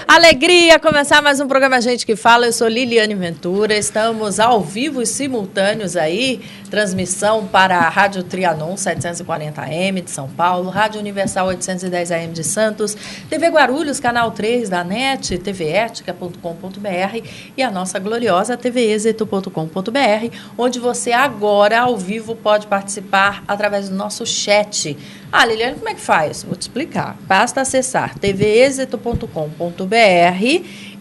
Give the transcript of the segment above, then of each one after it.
Alegria começar mais um programa Gente que Fala. Eu sou Liliane Ventura. Estamos ao vivo e simultâneos aí. Transmissão para a Rádio Trianon 740 AM de São Paulo, Rádio Universal 810 AM de Santos, TV Guarulhos, Canal 3 da NET, tvetica.com.br e a nossa gloriosa tvexito.com.br, onde você agora, ao vivo, pode participar através do nosso chat. Ah, Liliane, como é que faz? Vou te explicar. Basta acessar tvexito.com.br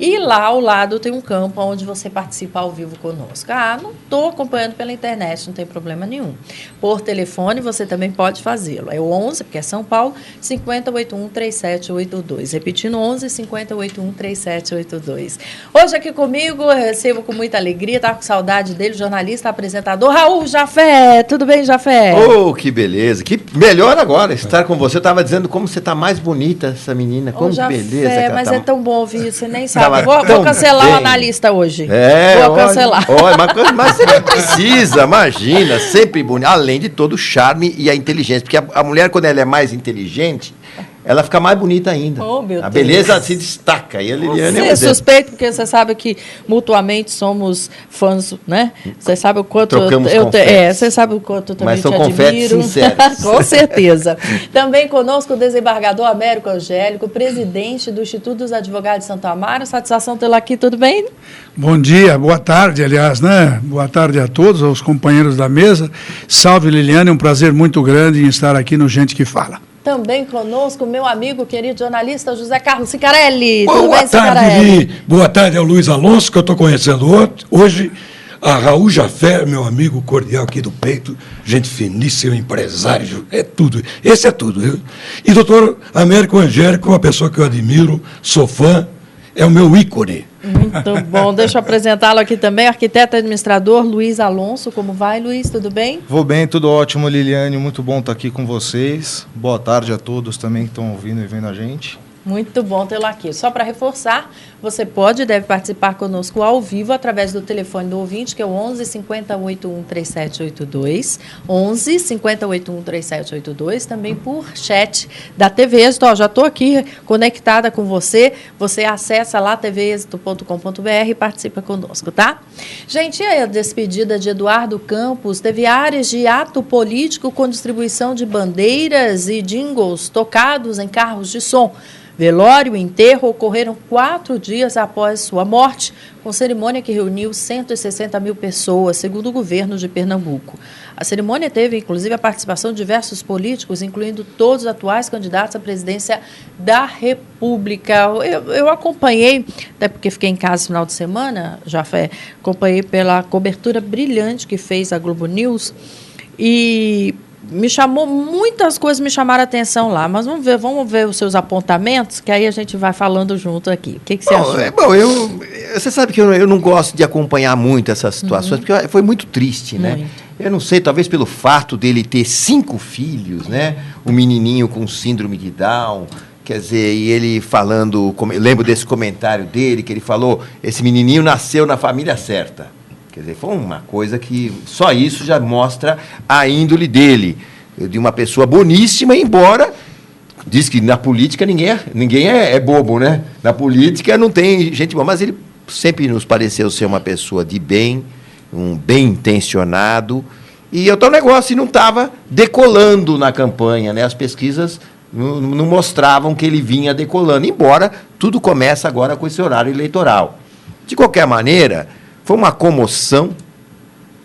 e lá ao lado tem um campo onde você participa ao vivo conosco. Ah, não estou acompanhando pela internet, não tem problema nenhum. Por telefone você também pode fazê-lo. É o 11, porque é São Paulo, 5081-3782. Repetindo, 11 5081-3782. Hoje aqui comigo, eu recebo com muita alegria, estava com saudade dele, jornalista, apresentador, Raul Jafé. Tudo bem, Jafé? Oh, que beleza. Que melhor agora estar com você. Eu estava dizendo como você está mais bonita, essa menina. Como Jafé, beleza. Mas tá... é tão bom ouvir, você nem sabe. Vou cancelar o analista hoje. Vou cancelar. Mas você nem precisa, imagina, sempre bonita. Além de todo o charme e a inteligência. Porque a mulher, quando ela é mais inteligente, ela fica mais bonita ainda. Oh, meu a Deus. Beleza se destaca. E a Liliane você é suspeito, porque você sabe que mutuamente somos fãs, né? Você sabe o quanto você sabe o quanto eu também mas são te confetes admiro. sinceros. Com certeza. Também conosco o desembargador Américo Angélico, presidente do Instituto dos Advogados de Santo Amaro. Satisfação tê-lo aqui, tudo bem? Bom dia, boa tarde, aliás, né? Boa tarde a todos, aos companheiros da mesa. Salve, Liliane, um prazer muito grande em estar aqui no Gente que Fala. Também conosco, meu amigo, querido jornalista José Carlos Cicarelli. Tudo bem, Cicarelli? Boa tarde ao Luiz Alonso, que eu estou conhecendo hoje. A Raul Jafé, meu amigo cordial aqui do peito, gente finíssima, empresário, é tudo. Esse é tudo, viu? E doutor Américo Angélico, uma pessoa que eu admiro, sou fã, é o meu ícone. Muito bom. Deixa eu apresentá-lo aqui também, arquiteto e administrador Luiz Alonso. Como vai, Luiz? Tudo bem? Vou bem, tudo ótimo, Liliane. Muito bom estar aqui com vocês. Boa tarde a todos também que estão ouvindo e vendo a gente. Muito bom tê-lo aqui. Só para reforçar, você pode e deve participar conosco ao vivo através do telefone do ouvinte, que é o 11 5081 3782, 11 5081 3782, também por chat da TV Êxito. Já estou aqui conectada com você, você acessa lá tvexito.com.br e participa conosco, tá? Gente, e a despedida de Eduardo Campos teve áreas de ato político com distribuição de bandeiras e jingles tocados em carros de som. Velório e enterro ocorreram 4 dias após sua morte, com cerimônia que reuniu 160 mil pessoas, segundo o governo de Pernambuco. A cerimônia teve, inclusive, a participação de diversos políticos, incluindo todos os atuais candidatos à presidência da República. Eu acompanhei, até porque fiquei em casa no final de semana, Jafé, acompanhei pela cobertura brilhante que fez a Globo News e muitas coisas me chamaram a atenção lá, mas vamos ver os seus apontamentos, que aí a gente vai falando junto aqui. O que você achou? Você sabe que eu não gosto de acompanhar muito essas situações, porque foi muito triste, né? Eu não sei, talvez pelo fato dele ter 5 filhos, né? Um menininho com síndrome de Down, quer dizer, e ele falando, eu lembro desse comentário dele, que ele falou, esse menininho nasceu na família certa. Quer dizer, foi uma coisa que só isso já mostra a índole dele, de uma pessoa boníssima, embora diz que na política ninguém é bobo, né? Na política não tem gente boa, mas ele sempre nos pareceu ser uma pessoa de bem, um bem intencionado, e outro negócio, não estava decolando na campanha, né? As pesquisas não mostravam que ele vinha decolando, embora tudo começa agora com esse horário eleitoral. De qualquer maneira, foi uma comoção.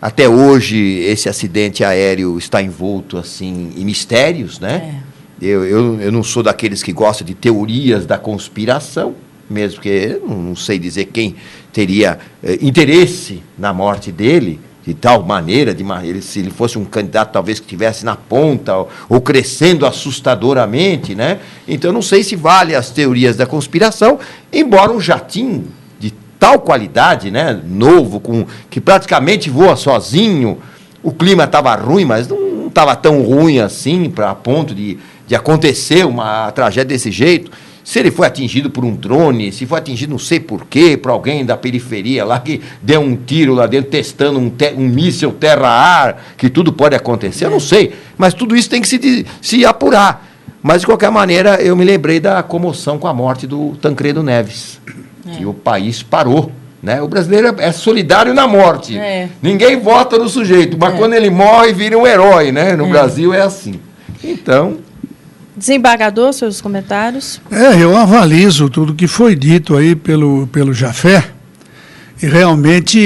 Até hoje, esse acidente aéreo está envolto assim, em mistérios, né? Eu não sou daqueles que gostam de teorias da conspiração, mesmo que eu não sei dizer quem teria interesse na morte dele, de tal maneira, se ele fosse um candidato talvez que estivesse na ponta ou crescendo assustadoramente, né? Então, não sei se vale as teorias da conspiração, embora um jatinho tal qualidade, né, novo, que praticamente voa sozinho, o clima estava ruim, mas não estava tão ruim assim, a ponto de acontecer uma tragédia desse jeito. Se ele foi atingido por um drone, se foi atingido não sei por quê, por alguém da periferia lá que deu um tiro lá dentro, testando um míssil terra-ar, que tudo pode acontecer, eu não sei. Mas tudo isso tem que se apurar. Mas, de qualquer maneira, eu me lembrei da comoção com a morte do Tancredo Neves, que o país parou. Né? O brasileiro é solidário na morte. Ninguém vota no sujeito, mas quando ele morre, vira um herói. Né? No Brasil é assim. Então... Desembargador, seus comentários? Eu avalizo tudo que foi dito aí pelo Jafé. E realmente,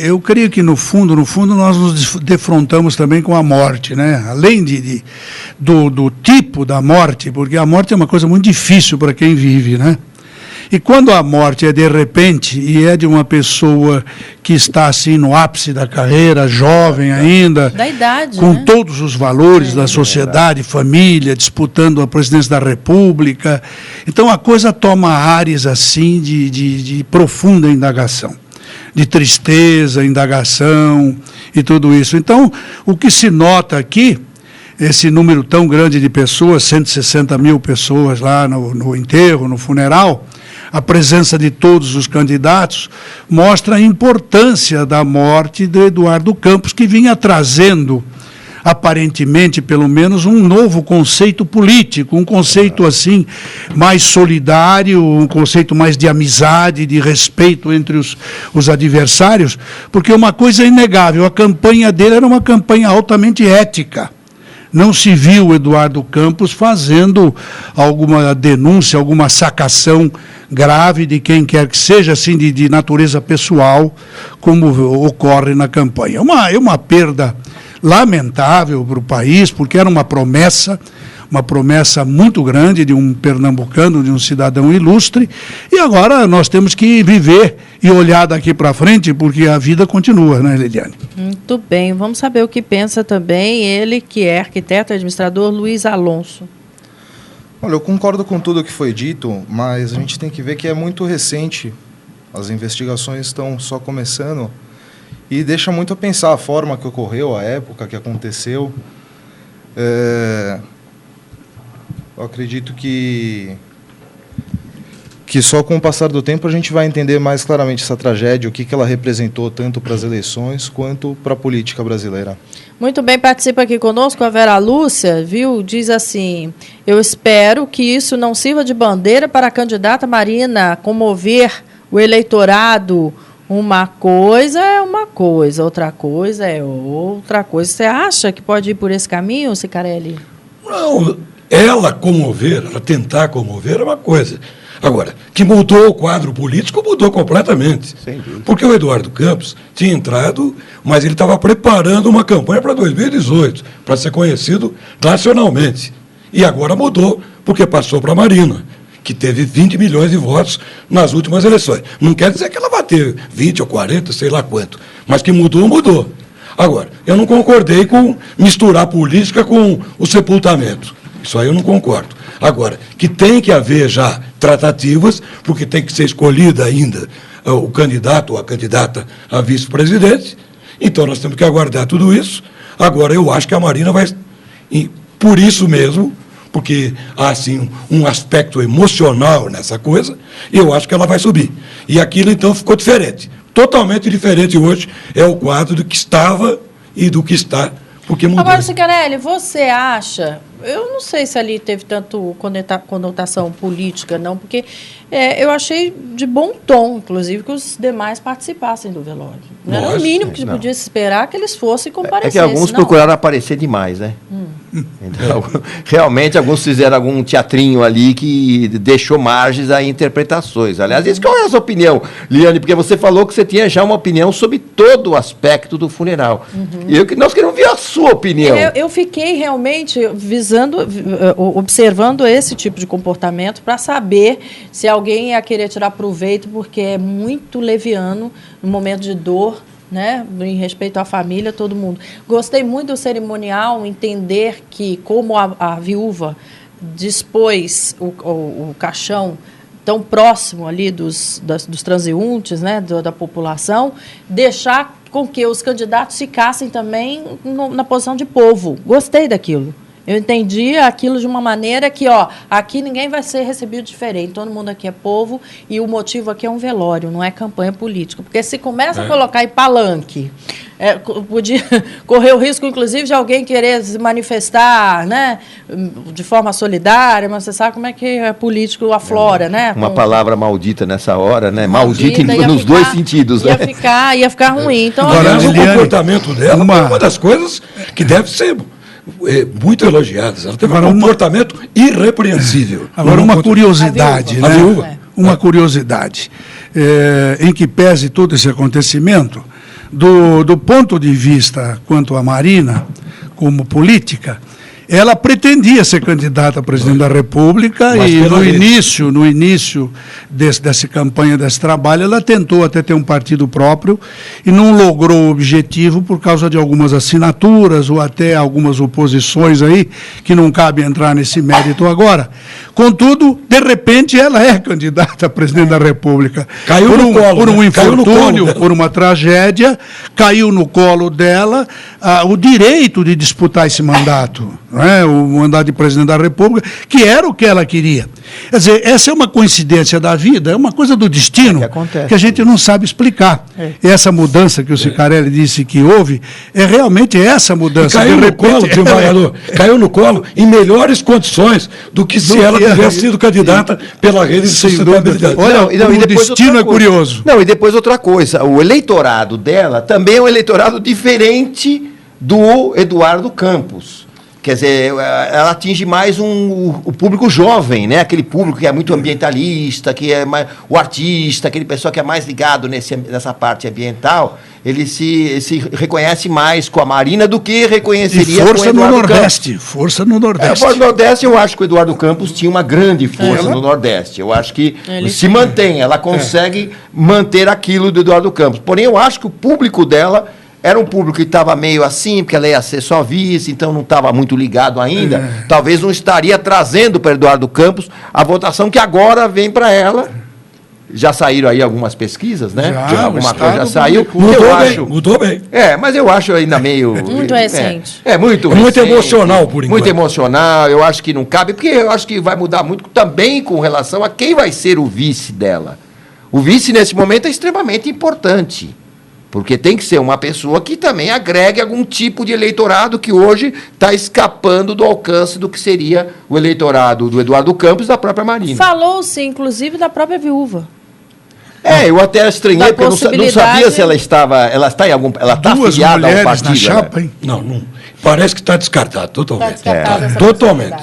eu creio que no fundo, nós nos defrontamos também com a morte, né? Além do tipo da morte, porque a morte é uma coisa muito difícil para quem vive, né? E quando a morte é de repente e é de uma pessoa que está assim no ápice da carreira, jovem ainda, da idade, com né? todos os valores da sociedade, família, disputando a presidência da República, então a coisa toma ares assim de profunda indagação. De tristeza, indagação e tudo isso. Então, o que se nota aqui, esse número tão grande de pessoas, 160 mil pessoas lá no enterro, no funeral, a presença de todos os candidatos, mostra a importância da morte de Eduardo Campos, que vinha trazendo, aparentemente, pelo menos, um novo conceito político, um conceito assim mais solidário, um conceito mais de amizade, de respeito entre os adversários, porque uma coisa é inegável, a campanha dele era uma campanha altamente ética. Não se viu o Eduardo Campos fazendo alguma denúncia, alguma sacação grave de quem quer que seja, assim, de natureza pessoal, como ocorre na campanha. É uma perda lamentável para o país, porque era uma promessa muito grande de um pernambucano, de um cidadão ilustre, e agora nós temos que viver e olhar daqui para frente, porque a vida continua, né, Liliane? Muito bem, vamos saber o que pensa também ele, que é arquiteto e administrador, Luiz Alonso. Olha, eu concordo com tudo o que foi dito, mas a gente tem que ver que é muito recente, as investigações estão só começando, e deixa muito a pensar a forma que ocorreu, a época que aconteceu. Eu acredito que só com o passar do tempo a gente vai entender mais claramente essa tragédia, o que ela representou tanto para as eleições quanto para a política brasileira. Muito bem, participa aqui conosco a Vera Lúcia, viu? Diz assim: eu espero que isso não sirva de bandeira para a candidata Marina comover o eleitorado. Uma coisa é uma coisa, outra coisa é outra coisa. Você acha que pode ir por esse caminho, Cicarelli? Não, ela tentar comover é uma coisa. Agora, que mudou o quadro político, mudou completamente. Porque o Eduardo Campos tinha entrado, mas ele estava preparando uma campanha para 2018, para ser conhecido nacionalmente. E agora mudou, porque passou para a Marina, que teve 20 milhões de votos nas últimas eleições. Não quer dizer que ela vai ter 20 ou 40, sei lá quanto, mas que mudou, mudou. Agora, eu não concordei com misturar política com o sepultamento. Isso aí eu não concordo. Agora, que tem que haver já tratativas, porque tem que ser escolhida ainda o candidato ou a candidata a vice-presidente, então nós temos que aguardar tudo isso. Agora, eu acho que a Marina vai, por isso mesmo, porque há assim um aspecto emocional nessa coisa, eu acho que ela vai subir. E aquilo então ficou diferente. Totalmente diferente hoje é o quadro do que estava e do que está, porque mudou. Agora, Cicarelli, você acha... Eu não sei se ali teve tanto conotação política, não, porque eu achei de bom tom, inclusive, que os demais participassem do velório. Não era o mínimo que podia se esperar que eles fossem comparecer. É que alguns procuraram aparecer demais, né? Então, realmente, alguns fizeram algum teatrinho ali que deixou margens a interpretações. Aliás, isso, qual é a sua opinião, Liane? Porque você falou que você tinha já uma opinião sobre todo o aspecto do funeral. E nós queremos ver a sua opinião. Eu fiquei realmente observando esse tipo de comportamento para saber se alguém ia querer tirar proveito, porque é muito leviano no momento de dor, né, em respeito à família, todo mundo. Gostei muito do cerimonial, entender que, como a viúva dispôs o caixão tão próximo ali dos transeuntes, né, da população, deixar com que os candidatos ficassem também na posição de povo. Gostei daquilo. Eu entendi aquilo de uma maneira que, aqui ninguém vai ser recebido diferente, todo mundo aqui é povo e o motivo aqui é um velório, não é campanha política. Porque se começa a colocar em palanque podia correr o risco, inclusive, de alguém querer se manifestar, né, de forma solidária, mas você sabe como é que é político aflora, né? Uma palavra maldita nessa hora, né? Maldita nos dois sentidos, né? Ia ficar ruim. Então, agora, o comportamento dela é uma das coisas que deve ser muito elogiadas. Ela teve um comportamento irrepreensível. Agora, uma curiosidade, a viúva. né? Uma curiosidade, em que pese todo esse acontecimento, do ponto de vista quanto à Marina, como política, ela pretendia ser candidata a presidente da República. Mas e no início dessa campanha, desse trabalho, ela tentou até ter um partido próprio e não logrou o objetivo por causa de algumas assinaturas ou até algumas oposições aí, que não cabe entrar nesse mérito agora. Contudo, de repente, ela é candidata a presidente da República. Caiu no colo, por um infortúnio, por uma tragédia, caiu no colo dela o direito de disputar esse mandato. O mandato de presidente da República, que era o que ela queria. Quer dizer, essa é uma coincidência da vida, é uma coisa do destino que a gente não sabe explicar. Essa mudança que o Cicarelli disse que houve, é realmente essa mudança. Caiu no colo, desembargador, caiu no colo em melhores condições do que se ela tivesse sido candidata pela rede de sustentabilidade. O destino é curioso. Não, e depois outra coisa, o eleitorado dela também é um eleitorado diferente do Eduardo Campos. Quer dizer, ela atinge mais o público jovem, né? Aquele público que é muito ambientalista, que é mais, o artista, aquele pessoal que é mais ligado nessa parte ambiental, ele se reconhece mais com a Marina do que reconheceria com o Eduardo Nordeste. Campos. Força no Nordeste. Força no Nordeste, eu acho que o Eduardo Campos tinha uma grande força no Nordeste. Eu acho que se mantém, ela consegue manter aquilo do Eduardo Campos. Porém, eu acho que o público dela era um público que estava meio assim, porque ela ia ser só vice, então não estava muito ligado ainda. Talvez não estaria trazendo para Eduardo Campos a votação que agora vem para ela. Já saíram aí algumas pesquisas, né? Alguma coisa já saiu. Mudou bem. Mas eu acho ainda meio... Muito recente. Muito emocional, por enquanto. Muito emocional, eu acho que não cabe, porque eu acho que vai mudar muito também com relação a quem vai ser o vice dela. O vice, nesse momento, é extremamente importante. Porque tem que ser uma pessoa que também agregue algum tipo de eleitorado que hoje está escapando do alcance do que seria o eleitorado do Eduardo Campos e da própria Marina. Falou-se, inclusive, da própria viúva. Eu até estranhei, porque eu não sabia se ela está afiliada ao partido. Na chapa, hein? Não. Parece que está descartado totalmente.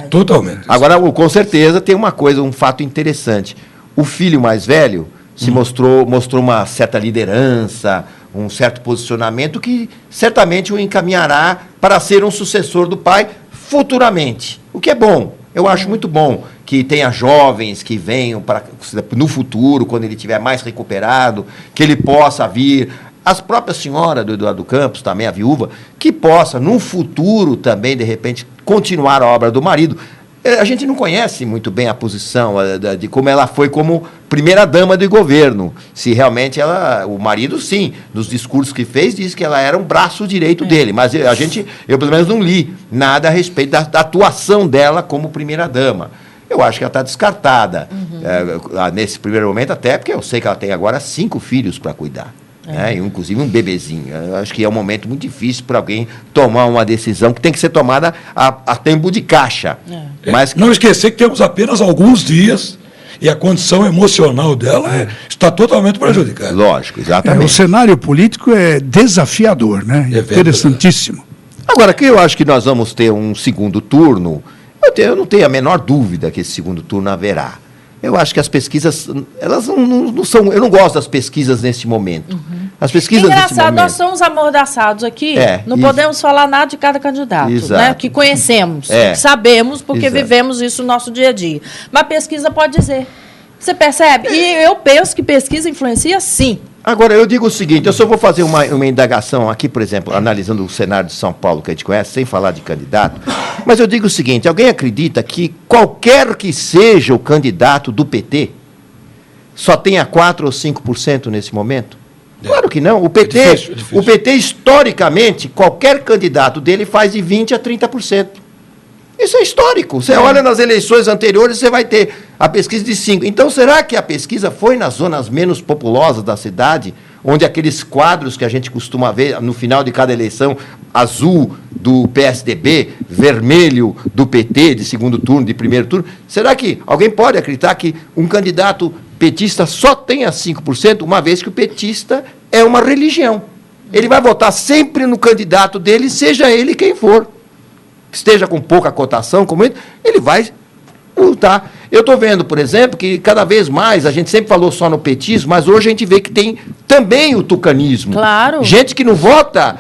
Totalmente. Agora, com certeza, tem uma coisa, um fato interessante. O filho mais velho se mostrou uma certa liderança, um certo posicionamento que certamente o encaminhará para ser um sucessor do pai futuramente. O que é bom. Eu acho muito bom que tenha jovens que venham no futuro, quando ele estiver mais recuperado, que ele possa vir. As próprias senhoras do Eduardo Campos, também a viúva, que possa, no futuro também, de repente, continuar a obra do marido. A gente não conhece muito bem a posição de como ela foi como primeira-dama do governo. Se realmente o marido, sim, nos discursos que fez, disse que ela era um braço direito dele. Mas eu pelo menos não li nada a respeito da atuação dela como primeira-dama. Eu acho que ela está descartada nesse primeiro momento, até porque eu sei que ela tem agora 5 filhos para cuidar. Inclusive um bebezinho. Eu acho que é um momento muito difícil para alguém tomar uma decisão que tem que ser tomada a tempo de caixa. Mas não esquecer que temos apenas alguns dias e a condição emocional dela está totalmente prejudicada. Lógico, exatamente. O cenário político é desafiador, né? Interessantíssimo. Agora, que eu acho que nós vamos ter um segundo turno, eu não tenho a menor dúvida que esse segundo turno haverá. Eu acho que as pesquisas, elas não são... Eu não gosto das pesquisas nesse momento. As pesquisas nesse momento... nós somos amordaçados aqui, não podemos falar nada de cada candidato, né? Que conhecemos, que sabemos, porque vivemos isso no nosso dia a dia. Mas a pesquisa pode dizer. Você percebe? E eu penso que pesquisa influencia, sim. Agora, eu digo o seguinte, eu só vou fazer uma indagação aqui, por exemplo, analisando o cenário de São Paulo, que a gente conhece, sem falar de candidato, mas eu digo o seguinte, alguém acredita que qualquer que seja o candidato do PT só tenha 4% ou 5% nesse momento? Claro que não. O PT, é difícil. O PT, historicamente, qualquer candidato dele faz de 20% a 30%. Isso é histórico. Você olha nas eleições anteriores, você vai ter a pesquisa de 5. Então, será que a pesquisa foi nas zonas menos populosas da cidade, onde aqueles quadros que a gente costuma ver no final de cada eleição, azul do PSDB, vermelho do PT, de segundo turno, de primeiro turno, será que alguém pode acreditar que um candidato petista só tenha 5%, uma vez que o petista é uma religião? Ele vai votar sempre no candidato dele, seja ele quem for. Esteja com pouca cotação, como ele vai votar. Eu estou vendo, por exemplo, que cada vez mais, a gente sempre falou só no petismo, mas hoje a gente vê que tem também o tucanismo. Claro. Gente que não vota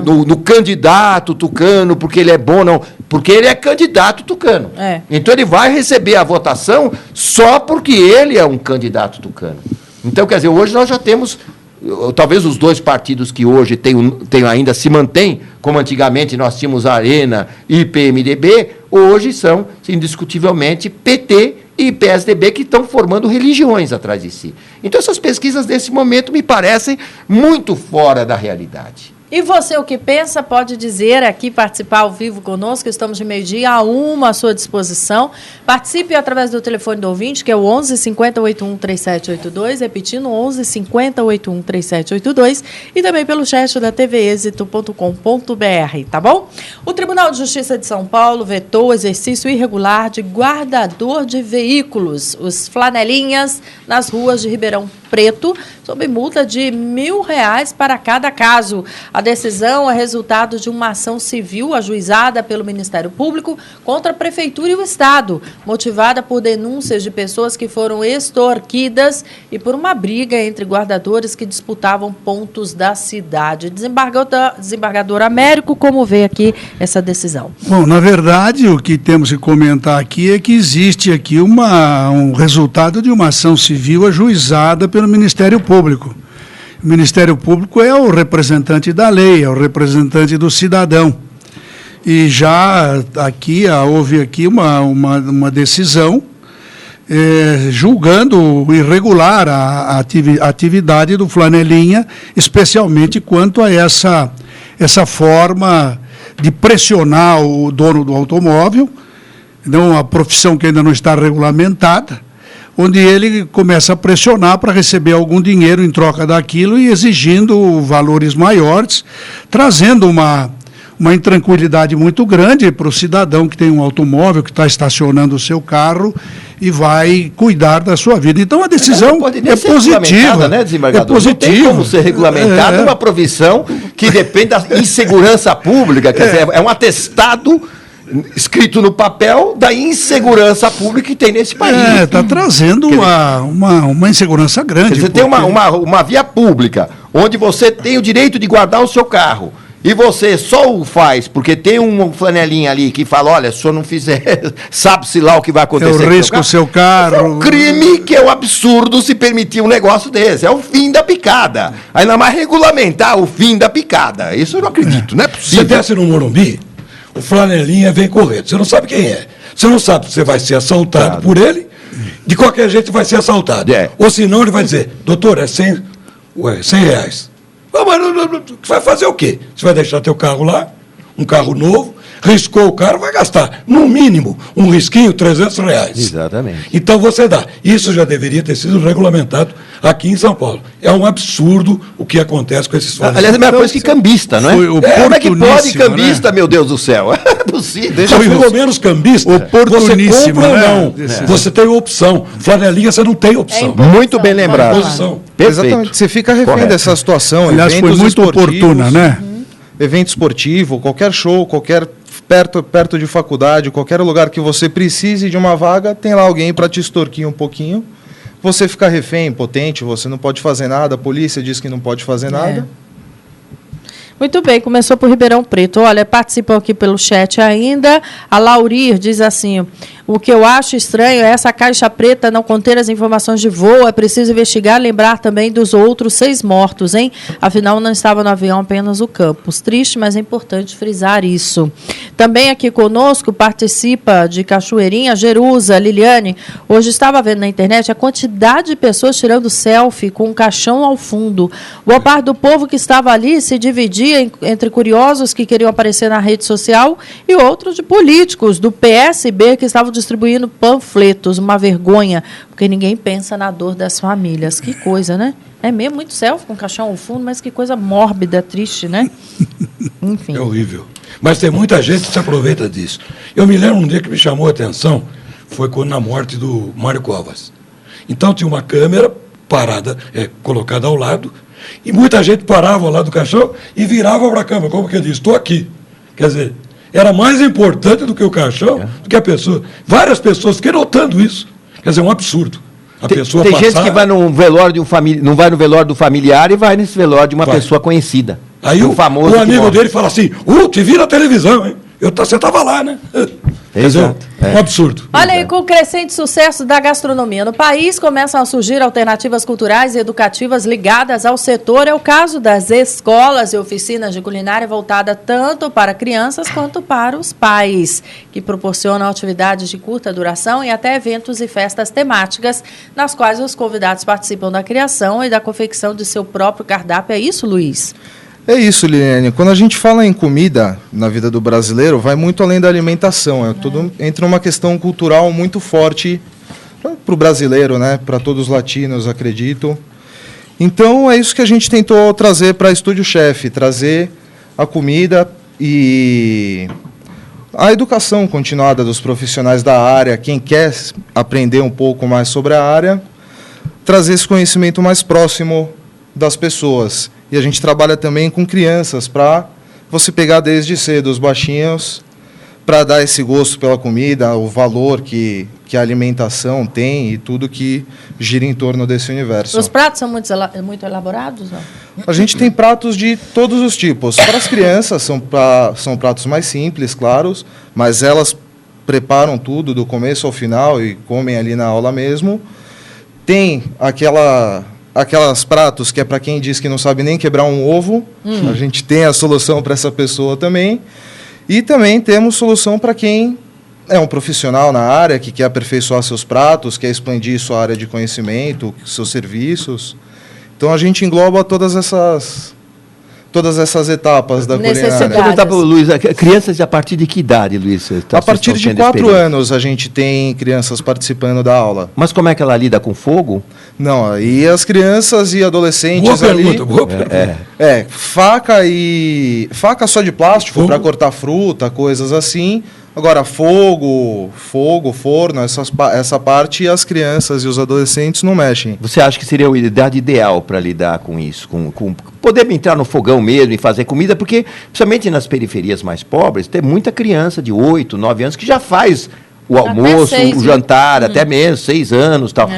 no candidato tucano porque ele é bom, não. Porque ele é candidato tucano. Então ele vai receber a votação só porque ele é um candidato tucano. Então, quer dizer, hoje nós já temos... Talvez os dois partidos que hoje ainda se mantêm, como antigamente nós tínhamos a Arena e PMDB, hoje são, indiscutivelmente, PT e PSDB, que estão formando religiões atrás de si. Então, essas pesquisas, nesse momento, me parecem muito fora da realidade. E você, o que pensa, pode dizer aqui, participar ao vivo conosco. Estamos de 12h a 1h à sua disposição. Participe através do telefone do ouvinte, que é o 11 50 81 3782, repetindo, 11 50 81 3782, e também pelo chat da tvexito.com.br, tá bom? O Tribunal de Justiça de São Paulo vetou o exercício irregular de guardador de veículos, os flanelinhas, nas ruas de Ribeirão Preto, sob multa de R$1.000 para cada caso. A decisão é resultado de uma ação civil ajuizada pelo Ministério Público contra a Prefeitura e o Estado, motivada por denúncias de pessoas que foram extorquidas e por uma briga entre guardadores que disputavam pontos da cidade. Desembargador Américo, como vê aqui essa decisão? Bom, na verdade, o que temos que comentar aqui é que existe aqui um resultado de uma ação civil ajuizada pelo Ministério Público. O Ministério Público é o representante da lei, é o representante do cidadão. E já aqui houve aqui uma decisão julgando irregular a atividade do flanelinha, especialmente quanto a essa forma de pressionar o dono do automóvel, não, a profissão que ainda não está regulamentada, onde ele começa a pressionar para receber algum dinheiro em troca daquilo e exigindo valores maiores, trazendo uma intranquilidade muito grande para o cidadão que tem um automóvel, que está estacionando o seu carro e vai cuidar da sua vida. Então, a decisão é positiva. Né, desembargador? É positiva. Não tem como ser regulamentada uma profissão que depende da insegurança pública, quer dizer, é um atestado escrito no papel da insegurança pública que tem nesse país. Está trazendo uma insegurança grande. Você tem uma via pública, onde você tem o direito de guardar o seu carro, e você só o faz porque tem um flanelinha ali que fala, olha, se o senhor não fizer, sabe-se lá o que vai acontecer. É o risco do seu carro. É um crime que é um absurdo se permitir um negócio desse. É o fim da picada. Ainda mais regulamentar o fim da picada. Isso eu não acredito, não é possível. Você desce no Morumbi, o flanelinha vem correndo. Você não sabe quem é. Você não sabe se você vai ser assaltado por ele. De qualquer jeito vai ser assaltado. Ou senão ele vai dizer, doutor, é 100 reais. Ah, mas você vai fazer o quê? Você vai deixar teu carro lá, um carro novo, riscou o carro, vai gastar, no mínimo, um risquinho, R$300. Exatamente. Então você dá. Isso já deveria ter sido regulamentado aqui em São Paulo. É um absurdo o que acontece com esses flanelinhas. Aliás, é a mesma coisa que cambista, não é? Como é que pode cambista, né? Meu Deus do céu? É possível. Pelo menos cambista, você compra ou não. Você tem opção. Flanelinha, você não tem opção. Muito bem lembrado. Exatamente. Você fica refém dessa situação. Aliás, foi muito oportuna, né? Evento esportivo, qualquer show, qualquer perto de faculdade, qualquer lugar que você precise de uma vaga, tem lá alguém para te extorquir um pouquinho. Você fica refém, impotente, você não pode fazer nada, a polícia diz que não pode fazer nada. Muito bem, começou por Ribeirão Preto. Olha, participam aqui pelo chat ainda. A Laurir diz assim, O que eu acho estranho é essa caixa preta não conter as informações de voo. É preciso investigar e lembrar também dos outros 6 mortos, hein? Afinal, não estava no avião apenas o Campos. Triste, mas é importante frisar isso. Também aqui conosco participa de Cachoeirinha, Jerusa, Liliane. Hoje estava vendo na internet a quantidade de pessoas tirando selfie com um caixão ao fundo. Boa parte do povo que estava ali se dividia entre curiosos que queriam aparecer na rede social e outros de políticos do PSB que estavam distribuindo panfletos. Uma vergonha, porque ninguém pensa na dor das famílias. Que coisa, né? É mesmo, muito selfie com caixão ao fundo, mas que coisa mórbida, triste, né? Enfim. É horrível. Mas tem muita gente que se aproveita disso. Eu me lembro um dia que me chamou a atenção, foi quando na morte do Mário Covas. Então tinha uma câmera parada, colocada ao lado, e muita gente parava ao lado do caixão e virava para a câmera, como que eu disse, estou aqui. Quer dizer, era mais importante do que o caixão, do que a pessoa. Várias pessoas fiquei notando isso. Quer dizer, um absurdo. Tem gente que vai no velório de não vai no velório do familiar e vai nesse velório de uma pessoa conhecida. Aí o amigo dele fala assim, te vi na televisão, hein? Você estava lá, né? Exato. Um absurdo. Olha aí, com o crescente sucesso da gastronomia no país, começam a surgir alternativas culturais e educativas ligadas ao setor. É o caso das escolas e oficinas de culinária voltada tanto para crianças quanto para os pais, que proporcionam atividades de curta duração e até eventos e festas temáticas, nas quais os convidados participam da criação e da confecção de seu próprio cardápio. É isso, Luiz? É isso, Liliane. Quando a gente fala em comida na vida do brasileiro, vai muito além da alimentação. Tudo entra uma questão cultural muito forte para o brasileiro, né? Para todos os latinos, acredito. Então, é isso que a gente tentou trazer para Estúdio Chef, trazer a comida e a educação continuada dos profissionais da área, quem quer aprender um pouco mais sobre a área, trazer esse conhecimento mais próximo das pessoas. E a gente trabalha também com crianças, para você pegar desde cedo os baixinhos, para dar esse gosto pela comida, o valor que a alimentação tem e tudo que gira em torno desse universo. Os pratos são muito elaborados? Não? A gente tem pratos de todos os tipos. Para as crianças são pratos mais simples, claros, mas elas preparam tudo do começo ao final e comem ali na aula mesmo. Tem aquelas pratos que é para quem diz que não sabe nem quebrar um ovo. A gente tem a solução para essa pessoa também. E também temos solução para quem é um profissional na área, que quer aperfeiçoar seus pratos, quer expandir sua área de conhecimento, seus serviços. Então a gente engloba todas essas etapas da culinária. Vou perguntar para o Luiz, crianças a partir de que idade, Luiz? A partir de 4 anos a gente tem crianças participando da aula. Mas como é que ela lida com fogo? Não, e as crianças e adolescentes boa pergunta. Faca só de plástico para cortar fruta, coisas assim. Agora, fogo, forno, essa parte as crianças e os adolescentes não mexem. Você acha que seria a idade ideal para lidar com isso? Com poder entrar no fogão mesmo e fazer comida? Porque, principalmente nas periferias mais pobres, tem muita criança de 8, 9 anos que já faz o almoço, o jantar, até mesmo 6 anos e tal.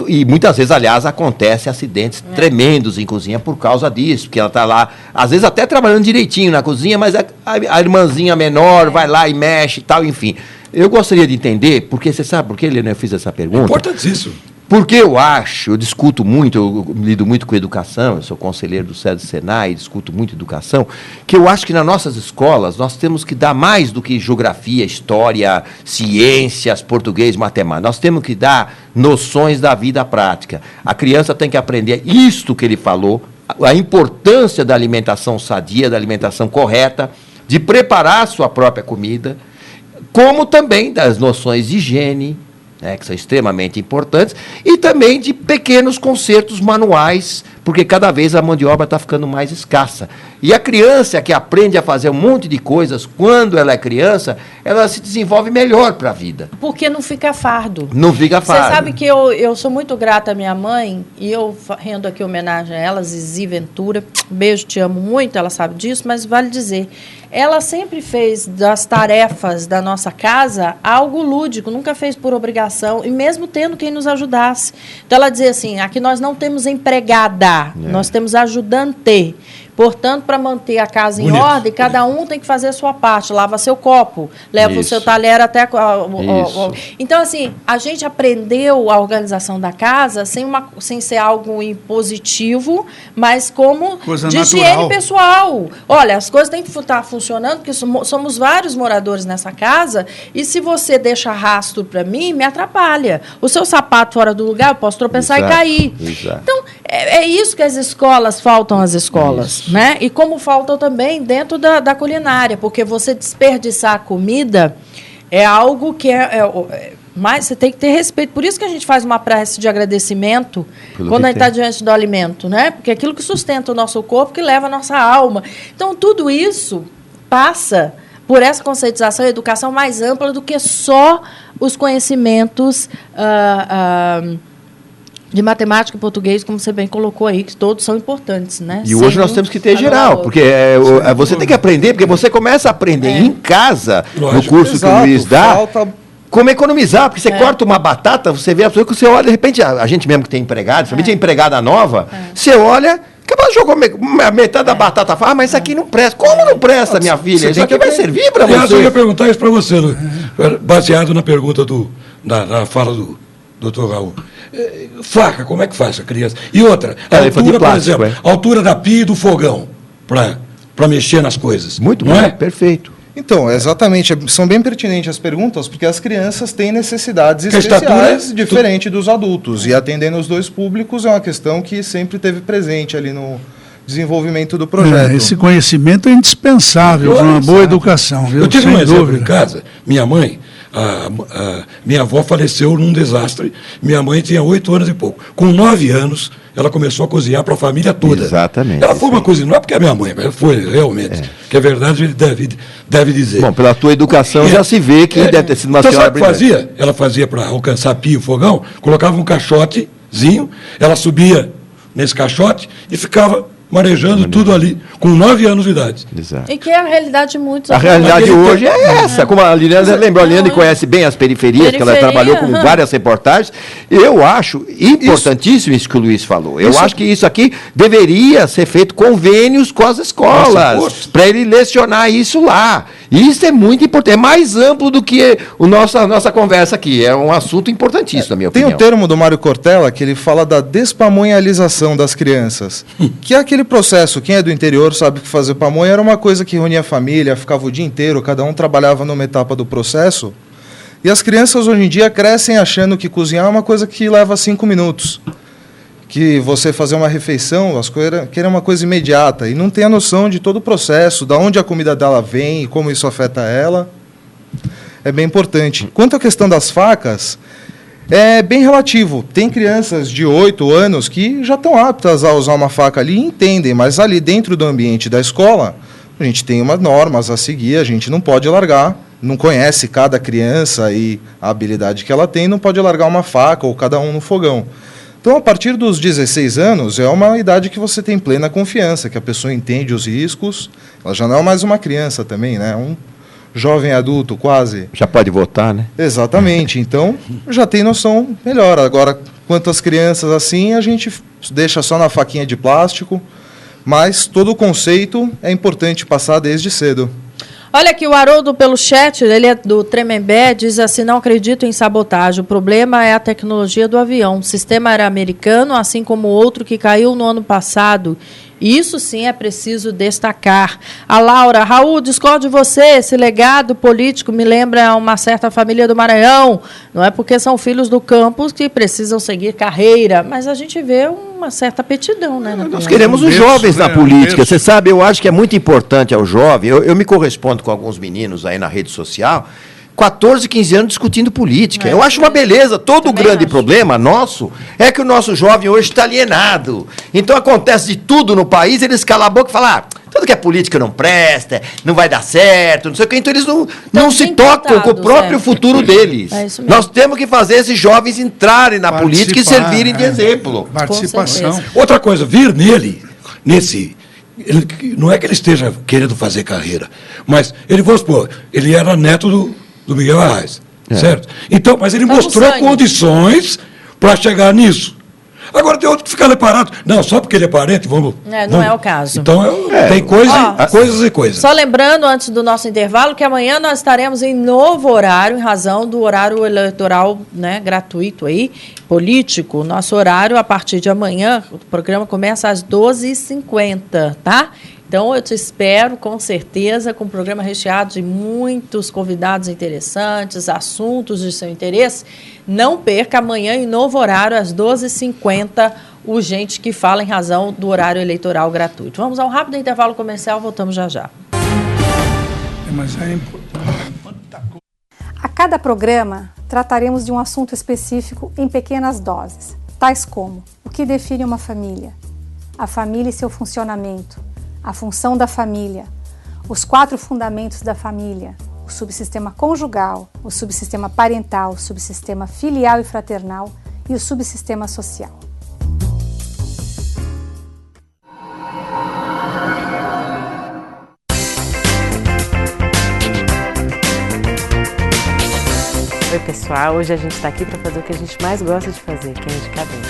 E muitas vezes, aliás, acontecem acidentes tremendos em cozinha por causa disso, porque ela está lá, às vezes até trabalhando direitinho na cozinha, mas a irmãzinha menor vai lá e mexe e tal, enfim. Eu gostaria de entender, porque você sabe por que, Helena, eu fiz essa pergunta? Importantíssimo. Porque eu discuto muito, eu lido muito com educação, eu sou conselheiro do SEDUC Senai, discuto muito educação, que eu acho que nas nossas escolas nós temos que dar mais do que geografia, história, ciências, português, matemática. Nós temos que dar noções da vida prática. A criança tem que aprender isto que ele falou, a importância da alimentação sadia, da alimentação correta, de preparar a sua própria comida, como também das noções de higiene, que são extremamente importantes, e também de pequenos consertos manuais, porque cada vez a mão de obra está ficando mais escassa. E a criança que aprende a fazer um monte de coisas, quando ela é criança, ela se desenvolve melhor para a vida. Porque não fica fardo. Não fica fardo. Você sabe que eu sou muito grata à minha mãe, e eu rendo aqui homenagem a ela, Zizi Ventura. Beijo, te amo muito, ela sabe disso, mas vale dizer, ela sempre fez das tarefas da nossa casa algo lúdico, nunca fez por obrigação, e mesmo tendo quem nos ajudasse. Então ela dizia assim, aqui nós não temos empregada, nós temos ajudante, Portanto, para manter a casa em Bonito. ordem, cada um tem que fazer a sua parte. Lava seu copo, leva o Isso. seu talher até... Isso. Então, assim, a gente aprendeu a organização da casa sem ser algo impositivo, mas como Coisa de natural. higiene pessoal. Olha, as coisas têm que estar funcionando, porque somos vários moradores nessa casa, e se você deixa rastro para mim, me atrapalha. O seu sapato fora do lugar, eu posso tropeçar Exato, e cair. exato. Então, é isso que as escolas faltam às escolas, né? E como faltam também dentro da culinária, porque você desperdiçar a comida é algo que mas você tem que ter respeito. Por isso que a gente faz uma prece de agradecimento quando a gente está diante do alimento, né? Porque é aquilo que sustenta o nosso corpo, que leva a nossa alma. Então, tudo isso passa por essa conscientização e educação mais ampla do que só os conhecimentos de matemática e português, como você bem colocou aí, que todos são importantes, né? E hoje nós temos que ter geral, porque você tem que aprender, porque você começa a aprender em casa, no Lógico. curso que o Luiz dá, falta- como economizar, porque você corta uma batata, você vê a pessoa que você olha, de repente, a gente mesmo que tem empregado, principalmente a empregada nova, você olha, acabou, jogou metade da batata, fala, mas isso aqui não presta. Como não presta, minha filha? Isso aqui vai servir para Aliás, eu ia você. perguntar isso para você, baseado na pergunta na fala do doutor Raul. Faca, como é que faz a criança? E outra, a Ela é de altura, por plástico, exemplo, a altura da pia e do fogão, para mexer nas coisas. Muito não bom, é? perfeito. Então, exatamente, são bem pertinentes as perguntas, porque as crianças têm necessidades Porque a especiais, estatura- diferente dos adultos. E atendendo os dois públicos é uma questão que sempre teve presente ali no desenvolvimento do projeto. Esse conhecimento é indispensável para uma boa Exato. educação, viu? Eu tive Sem um exemplo dúvida. em casa, minha mãe, minha avó faleceu num desastre, minha mãe tinha 8 anos e pouco. Com 9 anos, ela começou a cozinhar para a família toda. Exatamente, Ela foi isso uma aí. coisa, não é porque é minha mãe, mas foi realmente. Que é verdade, ele deve dizer. Bom, pela tua educação já se vê que deve ter sido uma Então, senhora sabe o que brilhante. fazia? Ela fazia para alcançar a pia e o fogão, colocava um caixotezinho, ela subia nesse caixote e ficava marejando tudo ali, com 9 anos de idade. Exato. E que é a realidade de muitos. A realidade Naquele hoje é essa, como a Liliana lembrou, a Liliane conhece bem as periferias, que ela trabalhou com várias reportagens. Eu acho importantíssimo isso que o Luiz falou. Eu acho que isso aqui deveria ser feito convênios com as escolas, para ele lecionar isso lá. Isso é muito importante, é mais amplo do que a nossa conversa aqui. É um assunto importantíssimo, na minha Tem opinião. um termo do Mário Cortella que ele fala da despamonhalização das crianças, que é aquele processo, quem é do interior sabe que fazer pamonha era uma coisa que reunia a família, ficava o dia inteiro, cada um trabalhava numa etapa do processo, e as crianças hoje em dia crescem achando que cozinhar é uma coisa que leva 5 minutos, que você fazer uma refeição, que é uma coisa imediata, e não tem a noção de todo o processo, de onde a comida dela vem e como isso afeta ela. É bem importante. Quanto à questão das facas, é bem relativo. Tem crianças de 8 anos que já estão aptas a usar uma faca ali e entendem, mas ali dentro do ambiente da escola, a gente tem umas normas a seguir, a gente não pode largar, não conhece cada criança e a habilidade que ela tem, não pode largar uma faca ou cada um no fogão. Então, a partir dos 16 anos, é uma idade que você tem plena confiança, que a pessoa entende os riscos, ela já não é mais uma criança também, né? Um jovem adulto, quase. Já pode votar, né? Exatamente. Então, já tem noção melhor. Agora, quanto às crianças assim, a gente deixa só na faquinha de plástico, mas todo o conceito é importante passar desde cedo. Olha aqui, o Haroldo pelo chat, ele é do Tremembé, diz assim, não acredito em sabotagem, o problema é a tecnologia do avião. O sistema era americano, assim como outro que caiu no ano passado. Isso sim é preciso destacar. A Laura, Raul, discordo de você, esse legado político me lembra uma certa família do Maranhão. Não é porque são filhos do campus que precisam seguir carreira, mas a gente vê uma certa aptidão, né? Nós queremos os jovens na política. Você sabe, eu acho que é muito importante ao jovem. Eu me correspondo com alguns meninos aí na rede social, 14, 15 anos discutindo política. Eu acho uma beleza. Todo o grande problema nosso é que o nosso jovem hoje está alienado. Então acontece de tudo no país, eles calam a boca e falam, tudo que é política não presta, não vai dar certo, não sei o quê. Então eles não se tocam com o próprio futuro deles. É isso mesmo. Nós temos que fazer esses jovens entrarem na política e servirem de exemplo. Participação. Outra coisa, vir nele, não é que ele esteja querendo fazer carreira, mas ele, vamos supor, ele era neto do Miguel Arraes, certo? Então, mas ele Tá no mostrou sangue. condições para chegar nisso. Agora tem outro que fica ali parado. Não, só porque ele é parente, vamos... Não é o caso. Então, tem coisas e coisas. Só lembrando, antes do nosso intervalo, que amanhã nós estaremos em novo horário, em razão do horário eleitoral, né, gratuito aí, político. Nosso horário, a partir de amanhã, o programa começa às 12h50, tá? Então, eu te espero, com certeza, com um programa recheado de muitos convidados interessantes, assuntos de seu interesse. Não perca amanhã, em novo horário, às 12h50, o Gente que Fala, em razão do horário eleitoral gratuito. Vamos a um rápido intervalo comercial, voltamos já já. Mas é importante. A cada programa, trataremos de um assunto específico em pequenas doses, tais como o que define uma família, a família e seu funcionamento, a função da família, os 4 fundamentos da família, o subsistema conjugal, o subsistema parental, o subsistema filial e fraternal e o subsistema social. Oi pessoal, hoje a gente está aqui para fazer o que a gente mais gosta de fazer, que é indicar bem.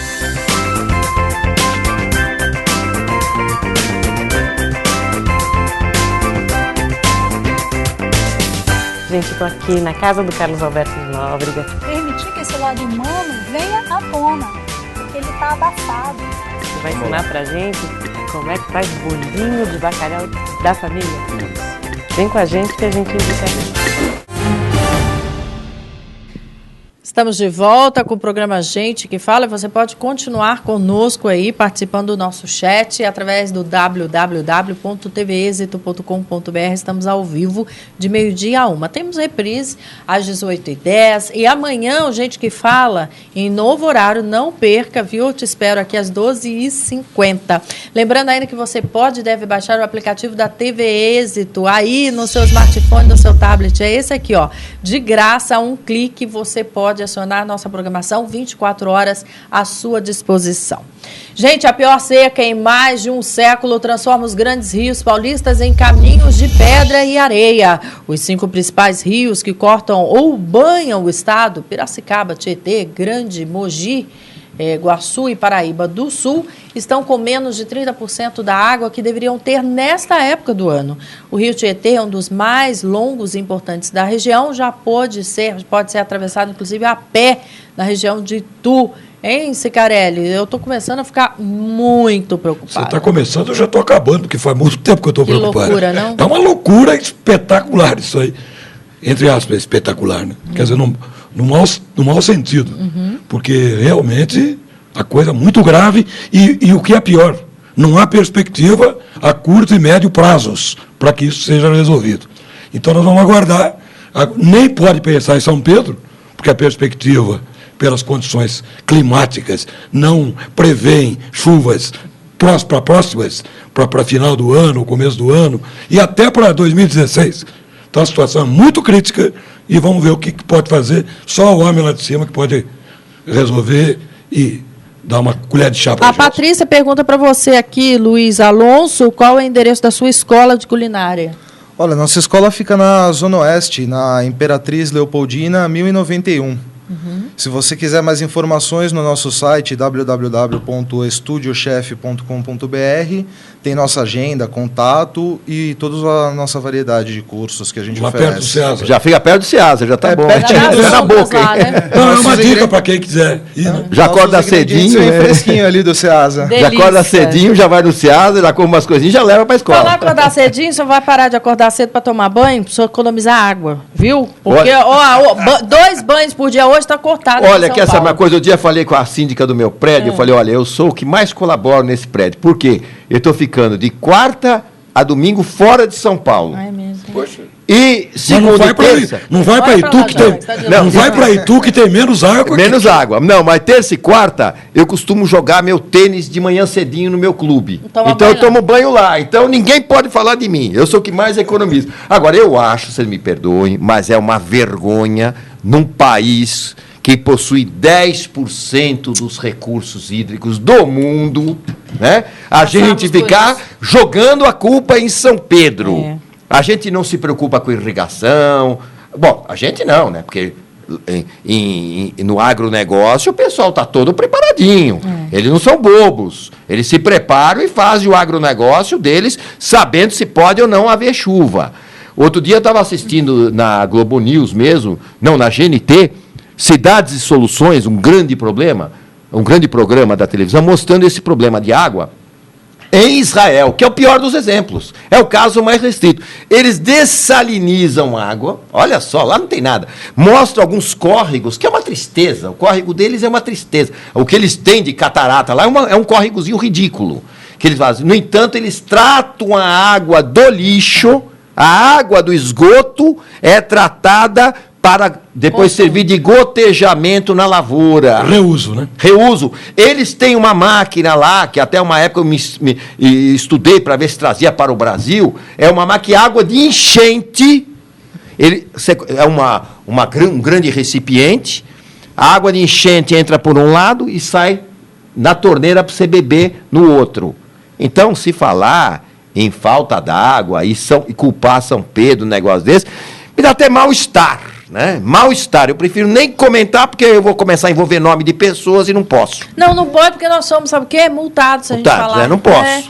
Gente, eu tô aqui na casa do Carlos Alberto de Nóbrega. Permitir que esse lado humano venha à tona, porque ele está abafado. Você vai ensinar pra gente como é que faz bolinho de bacalhau da família? Vem com a gente que a gente indica bem. Estamos de volta com o programa Gente que Fala. Você pode continuar conosco aí, participando do nosso chat através do www.tvexito.com.br. Estamos ao vivo de 12h a 1h. Temos reprise às 18h10 e amanhã o Gente que Fala em novo horário. Não perca, viu? Eu te espero aqui às 12h50. Lembrando ainda que você pode e deve baixar o aplicativo da TV Êxito aí no seu smartphone, no seu tablet. É esse aqui, ó. De graça, um clique, você pode acionar a nossa programação 24 horas à sua disposição. Gente, a pior seca em mais de um século transforma os grandes rios paulistas em caminhos de pedra e areia. Os 5 principais rios que cortam ou banham o estado, Piracicaba, Tietê, Grande, Mogi, Guaçu e Paraíba do Sul, estão com menos de 30% da água que deveriam ter nesta época do ano. O rio Tietê é um dos mais longos e importantes da região, já pode ser atravessado inclusive a pé na região de Itu. Hein, Cicarelli? Eu estou começando a ficar muito preocupada. Você está começando, eu já estou acabando, porque faz muito tempo que eu estou preocupado. Que loucura, não? Está uma loucura espetacular isso aí. Entre aspas, espetacular, né? Quer dizer, no mau sentido. Porque realmente a coisa é muito grave e o que é pior, não há perspectiva a curto e médio prazos para que isso seja resolvido. Então nós vamos aguardar. Nem pode pensar em São Pedro, porque a perspectiva, pelas condições climáticas, não prevêem chuvas próximas para final do ano, começo do ano, e até para 2016. Então a situação é muito crítica e vamos ver o que pode fazer. Só o homem lá de cima que pode resolver e dar uma colher de chá para a gente. A Patrícia pergunta para você aqui, Luiz Alonso, qual é o endereço da sua escola de culinária? Olha, nossa escola fica na Zona Oeste, na Imperatriz Leopoldina, 1091. Se você quiser mais informações no nosso site www.estudiochef.com.br, tem nossa agenda, contato e toda a nossa variedade de cursos que a gente oferece. Perto do Ceasa. Já fica perto do Ceasa, já está bom. Pertinho na boca, lá, né? Não, é uma dica para quem quiser. Já acorda cedinho. Fresquinho ali do Ceasa. Já acorda cedinho, já vai no Ceasa, já come umas coisinhas e já leva para a escola. Falar acordar cedinho, você vai parar de acordar cedo para tomar banho, para economizar água, viu? Porque 2 banhos por dia hoje está cortado. Olha, quer saber uma coisa? Um dia eu falei com a síndica do meu prédio, eu falei, olha, eu sou o que mais colaboro nesse prédio. Por quê? Eu estou ficando de quarta a domingo fora de São Paulo. É mesmo. Poxa. E segunda e terça... Não vai para Itu que tem... Não vai para Itu que tem menos água. Menos água. Não, mas terça e quarta eu costumo jogar meu tênis de manhã cedinho no meu clube. Então eu tomo banho lá. Então ninguém pode falar de mim. Eu sou o que mais economizo. Agora, eu acho, vocês me perdoem, mas é uma vergonha num país que possui 10% dos recursos hídricos do mundo, né? A gente ficar jogando a culpa em São Pedro. A gente não se preocupa com irrigação. Bom, a gente não, né? Porque no agronegócio, o pessoal está todo preparadinho. Eles não são bobos. Eles se preparam e fazem o agronegócio deles, sabendo se pode ou não haver chuva. Outro dia eu estava assistindo na Globo News mesmo, não, na GNT, Cidades e Soluções, um grande programa da televisão, mostrando esse problema de água em Israel, que é o pior dos exemplos. É o caso mais restrito. Eles dessalinizam água, olha só, lá não tem nada. Mostra alguns córregos, que é uma tristeza. O córrego deles é uma tristeza. O que eles têm de catarata lá é um córregozinho ridículo que eles fazem. No entanto, eles tratam a água do lixo, a água do esgoto é tratada para depois servir de gotejamento na lavoura. Reuso, né? Reuso. Eles têm uma máquina lá, que até uma época eu me estudei para ver se trazia para o Brasil, é uma máquina água de enchente, é um grande recipiente, a água de enchente entra por um lado e sai na torneira para você beber no outro. Então, se falar em falta d'água e culpar São Pedro, um negócio desse, me dá até mal-estar. Né? Mal-estar. Eu prefiro nem comentar, porque eu vou começar a envolver nome de pessoas e não posso. Não pode, porque nós somos, sabe o quê? Multados, se a gente falar. Não posso.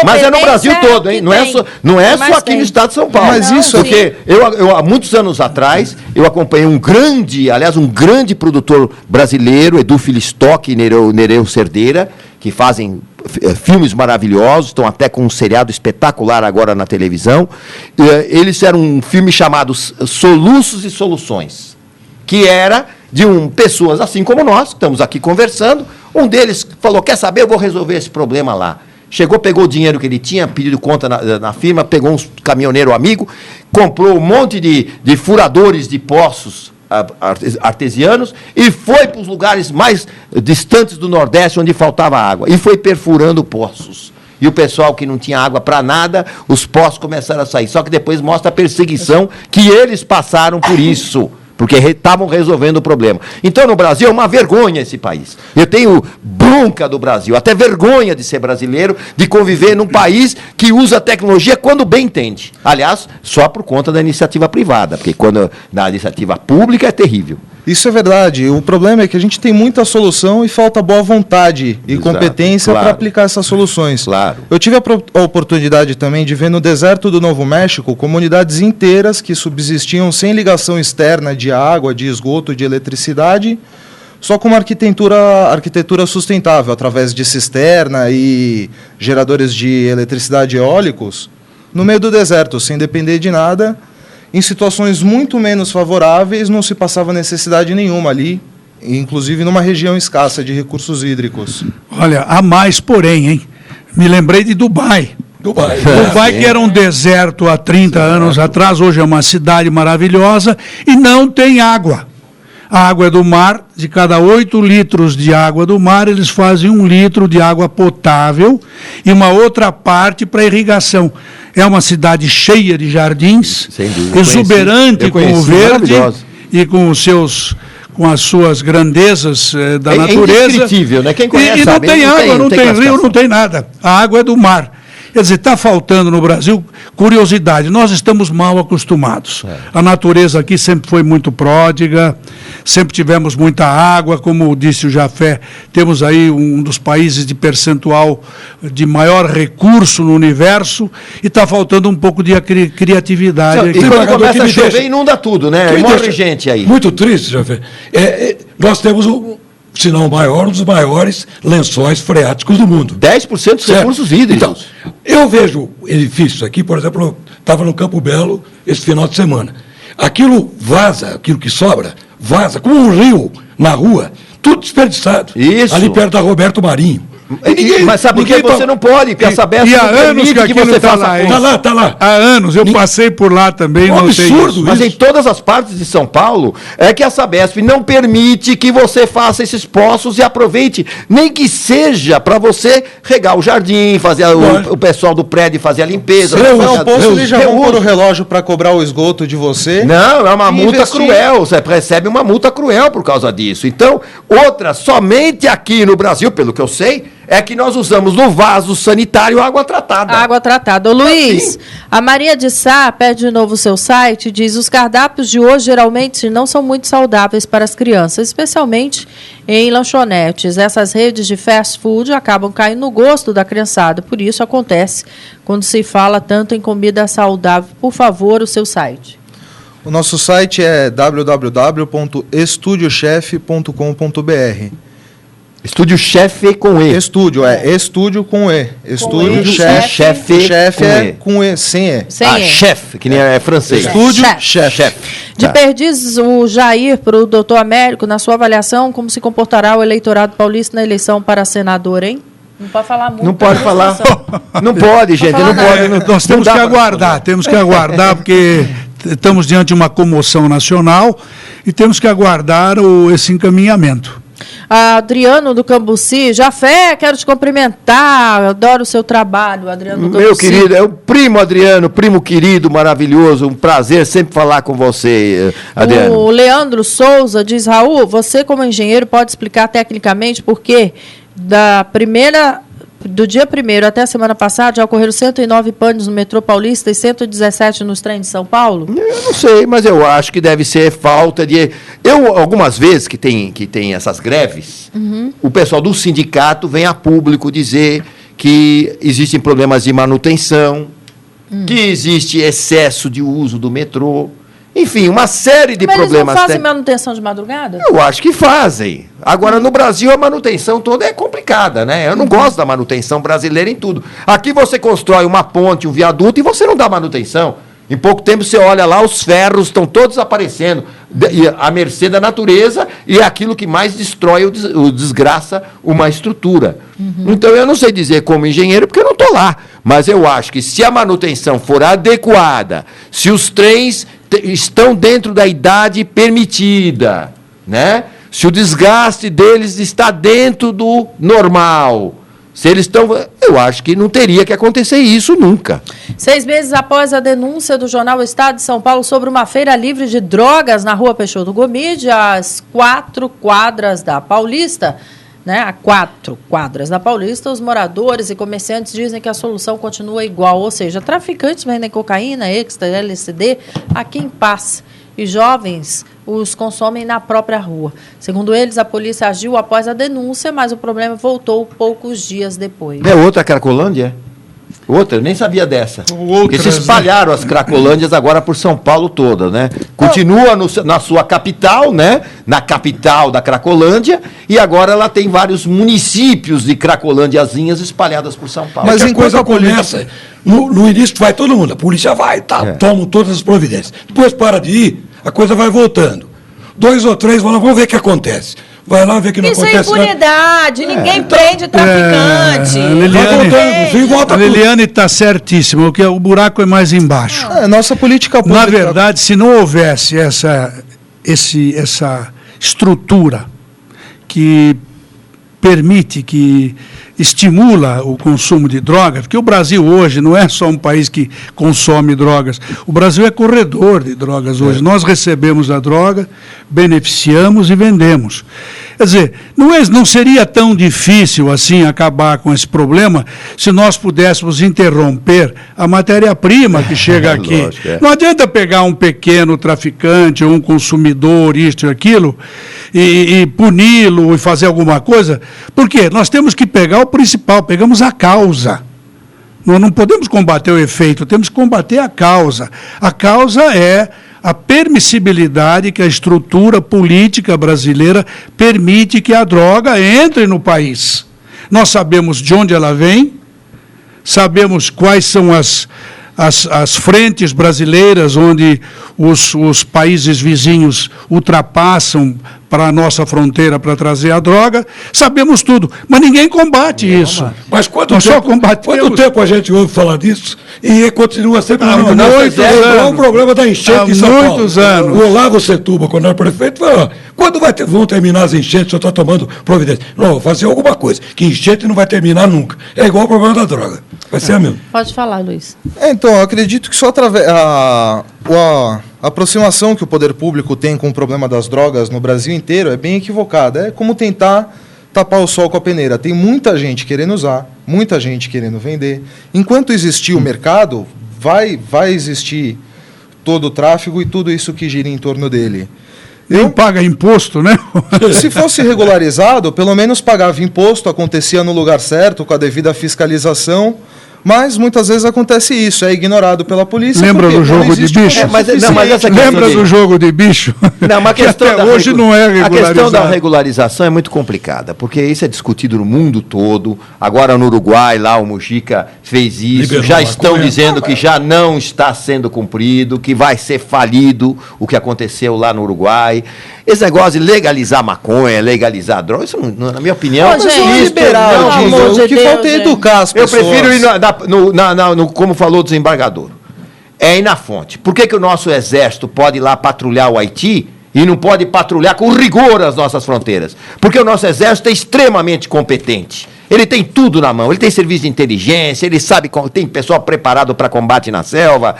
Mas é no Brasil todo, hein? Não é só aqui no estado de São Paulo. Mas isso porque eu, há muitos anos atrás, eu acompanhei um grande produtor brasileiro, Edu Filistock e Nereu Cerdeira, que fazem filmes maravilhosos, estão até com um seriado espetacular agora na televisão. Eles fizeram um filme chamado Soluços e Soluções, que era de pessoas assim como nós, que estamos aqui conversando. Um deles falou, quer saber, eu vou resolver esse problema lá. Chegou, pegou o dinheiro que ele tinha, pedido conta na firma, pegou um caminhoneiro amigo, comprou um monte de furadores de poços artesianos e foi para os lugares mais distantes do Nordeste onde faltava água e foi perfurando poços. E o pessoal que não tinha água para nada, os poços começaram a sair. Só que depois mostra a perseguição que eles passaram por isso, porque estavam resolvendo o problema. Então, no Brasil, é uma vergonha esse país. Eu tenho bronca do Brasil, até vergonha de ser brasileiro, de conviver num país que usa a tecnologia quando bem entende. Aliás, só por conta da iniciativa privada, porque quando na iniciativa pública é terrível. Isso é verdade. O problema é que a gente tem muita solução e falta boa vontade e competência para aplicar essas soluções. Claro. Eu tive a oportunidade também de ver no deserto do Novo México comunidades inteiras que subsistiam sem ligação externa de água, de esgoto, de eletricidade, só com uma arquitetura sustentável, através de cisterna e geradores de eletricidade eólicos, no meio do deserto, sem depender de nada. Em situações muito menos favoráveis, não se passava necessidade nenhuma ali, inclusive numa região escassa de recursos hídricos. Olha, há mais porém, hein? Me lembrei de Dubai. Dubai, que era um deserto há 30 anos atrás, hoje é uma cidade maravilhosa e não tem água. A água é do mar, de cada 8 litros de água do mar, eles fazem 1 litro de água potável e uma outra parte para irrigação. É uma cidade cheia de jardins, exuberante com o verde e com as suas grandezas da natureza. É indescritível, né? Quem conhece e não sabe, tem água, não tem rio, não tem nada. A água é do mar. Quer dizer, está faltando no Brasil curiosidade. Nós estamos mal acostumados. A natureza aqui sempre foi muito pródiga, sempre tivemos muita água, como disse o Jafé, temos aí um dos países de percentual de maior recurso no universo e está faltando um pouco de criatividade. E quando começa a chover, inunda tudo, né? Morre gente aí. Muito triste, Jafé. Nós temos se não o maior, um dos maiores lençóis freáticos do mundo. 10% dos recursos hídricos. Então, eu vejo edifícios aqui, por exemplo, estava no Campo Belo esse final de semana. Aquilo vaza, aquilo que sobra, vaza como um rio na rua, tudo desperdiçado. Isso. Ali perto da Roberto Marinho. Mas sabe por que você não pode? Porque a Sabesp há anos que você está faça tá lá. Há anos, eu passei por lá também. Um absurdo. Mas em todas as partes de São Paulo, é que a Sabesp não permite que você faça esses poços e aproveite, nem que seja para você regar o jardim, fazer o pessoal do prédio fazer a limpeza. O poço eles já vão pôr o relógio para cobrar o esgoto de você. Não, é uma multa cruel. Você recebe uma multa cruel por causa disso. Então, somente aqui no Brasil, pelo que eu sei, é que nós usamos no vaso sanitário água tratada. Água tratada. Ô, Luiz, a Maria de Sá pede de novo o seu site, diz: os cardápios de hoje geralmente não são muito saudáveis para as crianças, especialmente em lanchonetes. Essas redes de fast food acabam caindo no gosto da criançada, por isso acontece quando se fala tanto em comida saudável. Por favor, o seu site. O nosso site é www.estudiochef.com.br. Estúdio Chefe com E. Estúdio com E. Estúdio E. Chef. Chefe Chef com é E. com E, sem E. Sem E. Chef, que nem é francês. Estúdio Chef. Chef. De Tá. Perdizes, o Jair, para o doutor Américo, na sua avaliação, como se comportará o eleitorado paulista na eleição para senador, hein? Não pode falar muito. Não pode falar. Não pode, gente. falar Não nada. pode. Nós temos que aguardar, porque estamos diante de uma comoção nacional e temos que aguardar esse encaminhamento. Adriano do Cambuci, Jafé, quero te cumprimentar, adoro o seu trabalho, Adriano do Cambuci. Meu querido, é o primo Adriano, primo querido, maravilhoso, um prazer sempre falar com você, Adriano. O Leandro Souza diz: Raul, você como engenheiro pode explicar tecnicamente por que do dia 1º até a semana passada já ocorreram 109 panes no metrô paulista e 117 nos trens de São Paulo? Eu não sei, mas eu acho que deve ser falta de... algumas vezes que tem essas greves, o pessoal do sindicato vem a público dizer que existem problemas de manutenção, que existe excesso de uso do metrô, enfim, uma série de Mas problemas. eles não fazem manutenção de madrugada? Eu acho que fazem. Agora, no Brasil, a manutenção toda é complicada, né? Eu não gosto da manutenção brasileira em tudo. Aqui você constrói uma ponte, um viaduto, e você não dá manutenção. Em pouco tempo você olha lá, os ferros estão todos aparecendo, à mercê da natureza, e é aquilo que mais destrói ou desgraça uma estrutura. Então, eu não sei dizer como engenheiro, porque eu não estou lá. Mas eu acho que se a manutenção for adequada, se os trens estão dentro da idade permitida, né? Se o desgaste deles está dentro do normal, se eles estão... Eu acho que não teria que acontecer isso nunca. 6 meses após a denúncia do jornal Estado de São Paulo sobre uma feira livre de drogas na rua Peixoto Gomide, às 4 quadras da Paulista, né, a 4 quadras da Paulista, os moradores e comerciantes dizem que a solução continua igual, ou seja, traficantes vendem cocaína, êxtase, LSD a quem passa, e jovens os consomem na própria rua. Segundo eles, a polícia agiu após a denúncia, mas o problema voltou poucos dias depois. É outra Cracolândia? Outra? Eu nem sabia dessa. Porque se espalharam as Cracolândias agora por São Paulo toda, né? Continua na sua capital, né? Na capital da Cracolândia, e agora ela tem vários municípios de Cracolândiazinhas espalhadas por São Paulo. Mas a coisa começa, no início vai todo mundo, a polícia vai, tomam todas as providências. Depois para de ir, a coisa vai voltando. 2 ou 3 vão lá, vamos ver o que acontece. Vai lá ver que não Isso acontece. é impunidade, ninguém prende traficante. A Liliane está certíssima, o buraco é mais embaixo. Nossa política pública... Na verdade, se não houvesse essa estrutura que permite, que estimula o consumo de drogas, porque o Brasil hoje não é só um país que consome drogas, o Brasil é corredor de drogas hoje. Nós recebemos a droga, beneficiamos e vendemos. Quer dizer, não seria tão difícil assim acabar com esse problema se nós pudéssemos interromper a matéria-prima que chega aqui. Lógico, Não adianta pegar um pequeno traficante ou um consumidor, isto e aquilo, e puni-lo e fazer alguma coisa. Por quê? Nós temos que pegar o principal, pegamos a causa. Nós não podemos combater o efeito, temos que combater a causa. A causa é a permissibilidade que a estrutura política brasileira permite que a droga entre no país. Nós sabemos de onde ela vem, sabemos quais são as frentes brasileiras onde os países vizinhos ultrapassam para a nossa fronteira para trazer a droga, sabemos tudo, mas ninguém combate isso. Mas quanto tempo a gente ouve falar disso e continua sempre há muitos anos. É o problema da enchente em São Paulo. Muitos anos. O Olavo Setúbal, quando era prefeito, falou: quando vão terminar as enchentes, eu estou tomando providência. Não, vou fazer alguma coisa, que enchente não vai terminar nunca. É igual o problema da droga. Vai ser a mesma. Pode falar, Luiz. Então, eu acredito que só através a aproximação que o poder público tem com o problema das drogas no Brasil inteiro é bem equivocada. É como tentar tapar o sol com a peneira. Tem muita gente querendo usar, muita gente querendo vender. Enquanto existir o mercado, vai existir todo o tráfego e tudo isso que gira em torno dele. Nem paga imposto, né? Se fosse regularizado, pelo menos pagava imposto, acontecia no lugar certo, com a devida fiscalização, mas muitas vezes acontece isso, é ignorado pela polícia. Lembra do jogo de bicho? Lembra do jogo de bicho? Não, mas a questão até hoje não é regularizado. A questão da regularização é muito complicada, porque isso é discutido no mundo todo. Agora no Uruguai, lá o Mujica fez isso, já estão dizendo que já não está sendo cumprido, que vai ser falido o que aconteceu lá no Uruguai. Esse negócio de legalizar maconha, legalizar droga, isso, não, na minha opinião, o que falta é educar as pessoas. Eu prefiro ir como falou o desembargador. É ir na fonte. Por que o nosso exército pode ir lá patrulhar o Haiti e não pode patrulhar com rigor as nossas fronteiras? Porque o nosso exército é extremamente competente. Ele tem tudo na mão, ele tem serviço de inteligência, ele sabe, tem pessoal preparado para combate na selva.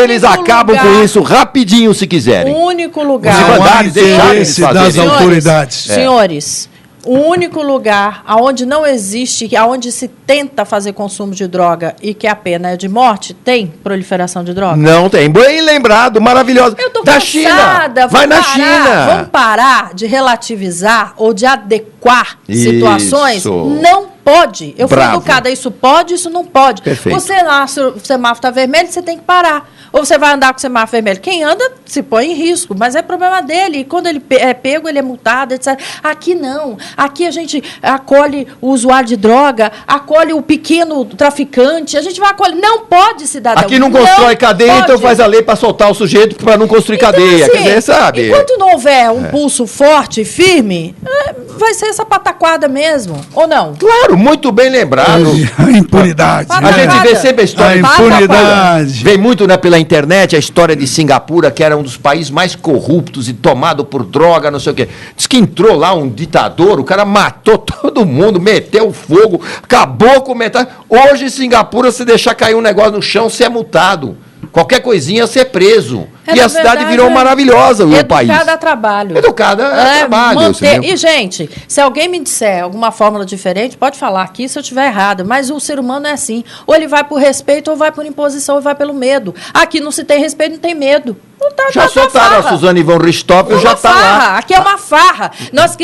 Eles acabam com isso rapidinho, se quiserem. O único lugar. Os mandares deixarem de fazer. Das autoridades. Senhores, o único lugar onde não existe, onde se tenta fazer consumo de droga e que a pena é de morte, tem proliferação de droga? Não tem. Bem lembrado, maravilhoso. Eu tô da cansada. China. Vai na China. Vamos parar de relativizar ou de adequar situações? Isso. Não pode. Eu fui Bravo. educada, isso pode, isso não pode. Perfeito. O semáforo está vermelho, você tem que parar. Ou você vai andar com o semáforo vermelho. Quem anda se põe em risco, mas é problema dele. E quando ele é pego, ele é multado, etc. Aqui não. Aqui a gente acolhe o usuário de droga, acolhe o pequeno traficante, a gente vai acolher. Não pode, cidadão. Aqui não constrói cadeia, pode. Então faz a lei para soltar o sujeito para não construir Então, cadeia. assim, Quer dizer, sabe? Enquanto não houver um pulso forte e firme, vai ser essa pataquada mesmo, ou não? Claro, muito bem lembrado. A impunidade. A gente vê sempre a história. A impunidade. Vem muito, né, pela internet a história de Singapura, que era um dos países mais corruptos e tomado por droga, não sei o quê. Diz que entrou lá um ditador, o cara matou todo mundo, meteu fogo, acabou com metade. Hoje, Singapura, se deixar cair um negócio no chão, você é multado. Qualquer coisinha, você é preso. E a cidade virou maravilhosa, o país. Educada a trabalho. Educada a trabalho. E, gente, se alguém me disser alguma fórmula diferente, pode falar aqui se eu estiver errado, mas o ser humano é assim. Ou ele vai por respeito, ou vai por imposição, ou vai pelo medo. Aqui não se tem respeito, não tem medo. Não tá, já soltaram a Suzane von Richthofen, já está lá. Aqui é uma farra. Nós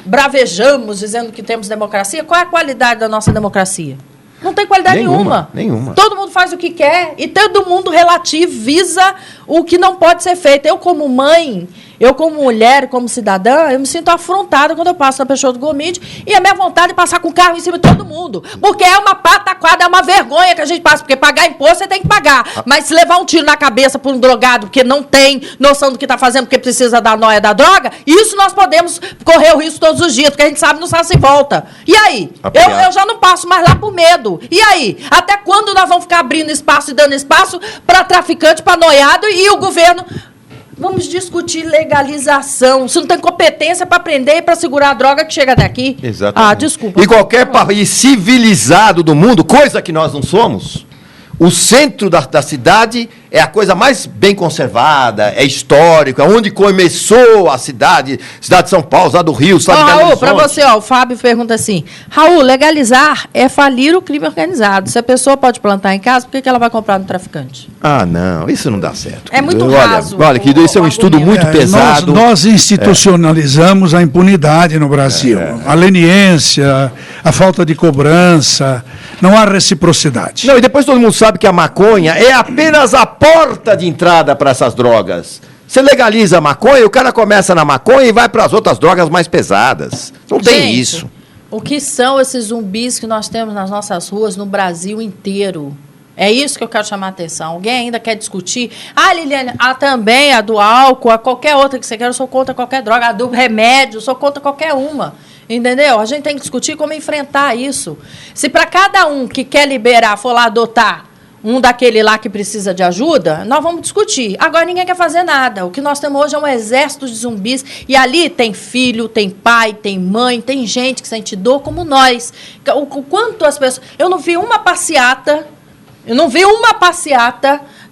bravejamos dizendo que temos democracia. Qual é a qualidade da nossa democracia? Não tem qualidade nenhuma. Todo mundo faz o que quer e todo mundo relativiza o que não pode ser feito. Eu, como mãe, eu, como mulher, como cidadã, eu me sinto afrontada quando eu passo na Peixoto Gomide e a minha vontade é passar com o carro em cima de todo mundo. Porque é uma pataquada, é uma vergonha que a gente passa. Porque pagar imposto você tem que pagar. Mas se levar um tiro na cabeça por um drogado porque não tem noção do que está fazendo, porque precisa da noia da droga, isso nós podemos correr o risco todos os dias, porque a gente sabe não sabe se volta. E aí? Eu já não passo mais lá por medo. E aí? Até quando nós vamos ficar abrindo espaço e dando espaço para traficante, para noiado e o governo... Vamos discutir legalização. Você não tem competência para prender e para segurar a droga que chega daqui. Exatamente. Desculpa. E qualquer país civilizado do mundo, coisa que nós não somos, o centro da cidade é a coisa mais bem conservada, é histórico, é onde começou a cidade de São Paulo, cidade do Rio, cidade de Belo Horizonte. Raul, para você, o Fábio pergunta assim, Raul, legalizar é falir o crime organizado. Se a pessoa pode plantar em casa, por que ela vai comprar no traficante? Ah, não, isso não dá certo. É muito raso. Olha, que isso é um estudo muito pesado. Nós institucionalizamos a impunidade no Brasil. A leniência, a falta de cobrança, não há reciprocidade. Não, e depois todo mundo sabe que a maconha é apenas a porta de entrada para essas drogas. Você legaliza a maconha, o cara começa na maconha e vai para as outras drogas mais pesadas. Não tem isso. O que são esses zumbis que nós temos nas nossas ruas no Brasil inteiro? É isso que eu quero chamar a atenção. Alguém ainda quer discutir? Liliane, também a do álcool, a qualquer outra que você quer, eu sou contra qualquer droga. A do remédio, eu sou contra qualquer uma. Entendeu? A gente tem que discutir como enfrentar isso. Se para cada um que quer liberar for lá adotar um daquele lá que precisa de ajuda, nós vamos discutir. Agora ninguém quer fazer nada. O que nós temos hoje é um exército de zumbis. E ali tem filho, tem pai, tem mãe, tem gente que sente dor como nós. O quanto as pessoas... Eu não vi uma passeata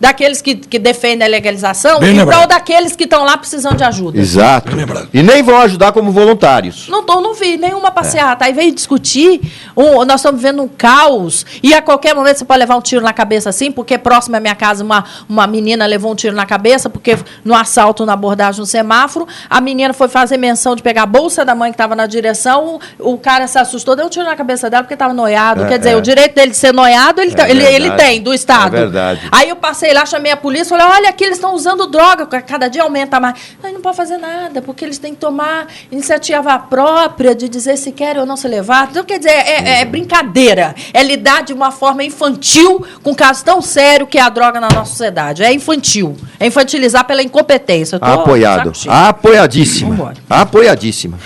daqueles que defendem a legalização Bem em lembrado. prol daqueles que estão lá precisando de ajuda. Exato. Bem lembrado. E nem vão ajudar como voluntários. Não vi nenhuma passeata. Aí veio discutir, nós estamos vivendo um caos, e a qualquer momento você pode levar um tiro na cabeça assim, porque próximo à minha casa uma menina levou um tiro na cabeça, porque no assalto, na abordagem no semáforo, a menina foi fazer menção de pegar a bolsa da mãe que estava na direção, o cara se assustou, deu um tiro na cabeça dela porque estava noiado. Quer dizer, o direito dele de ser noiado, ele tem, do Estado. É verdade. Aí eu passei lá, chamei a polícia, falei, olha, aqui eles estão usando droga, cada dia aumenta mais. Aí não pode fazer nada, porque eles têm que tomar iniciativa própria de dizer se querem ou não ser levados. Então, quer dizer, é brincadeira. É lidar de uma forma infantil com um caso tão sério que é a droga na nossa sociedade. É infantil. É infantilizar pela incompetência. Apoiado. Apoiadíssima. Vambora. Apoiadíssima.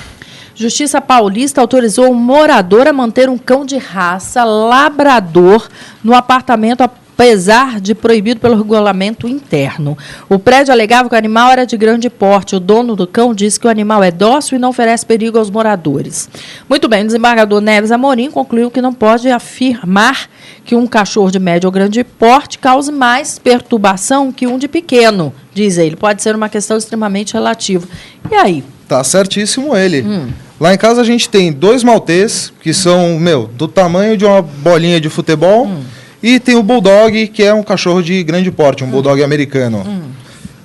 Justiça Paulista autorizou um morador a manter um cão de raça labrador no apartamento, apesar de proibido pelo regulamento interno. O prédio alegava que o animal era de grande porte. O dono do cão disse que o animal é dócil e não oferece perigo aos moradores. Muito bem, o desembargador Neves Amorim concluiu que não pode afirmar que um cachorro de médio ou grande porte cause mais perturbação que um de pequeno, diz ele. Pode ser uma questão extremamente relativa. E aí? Tá certíssimo ele. Lá em casa a gente tem 2 maltês, que são, do tamanho de uma bolinha de futebol, e tem o bulldog, que é um cachorro de grande porte, um bulldog americano.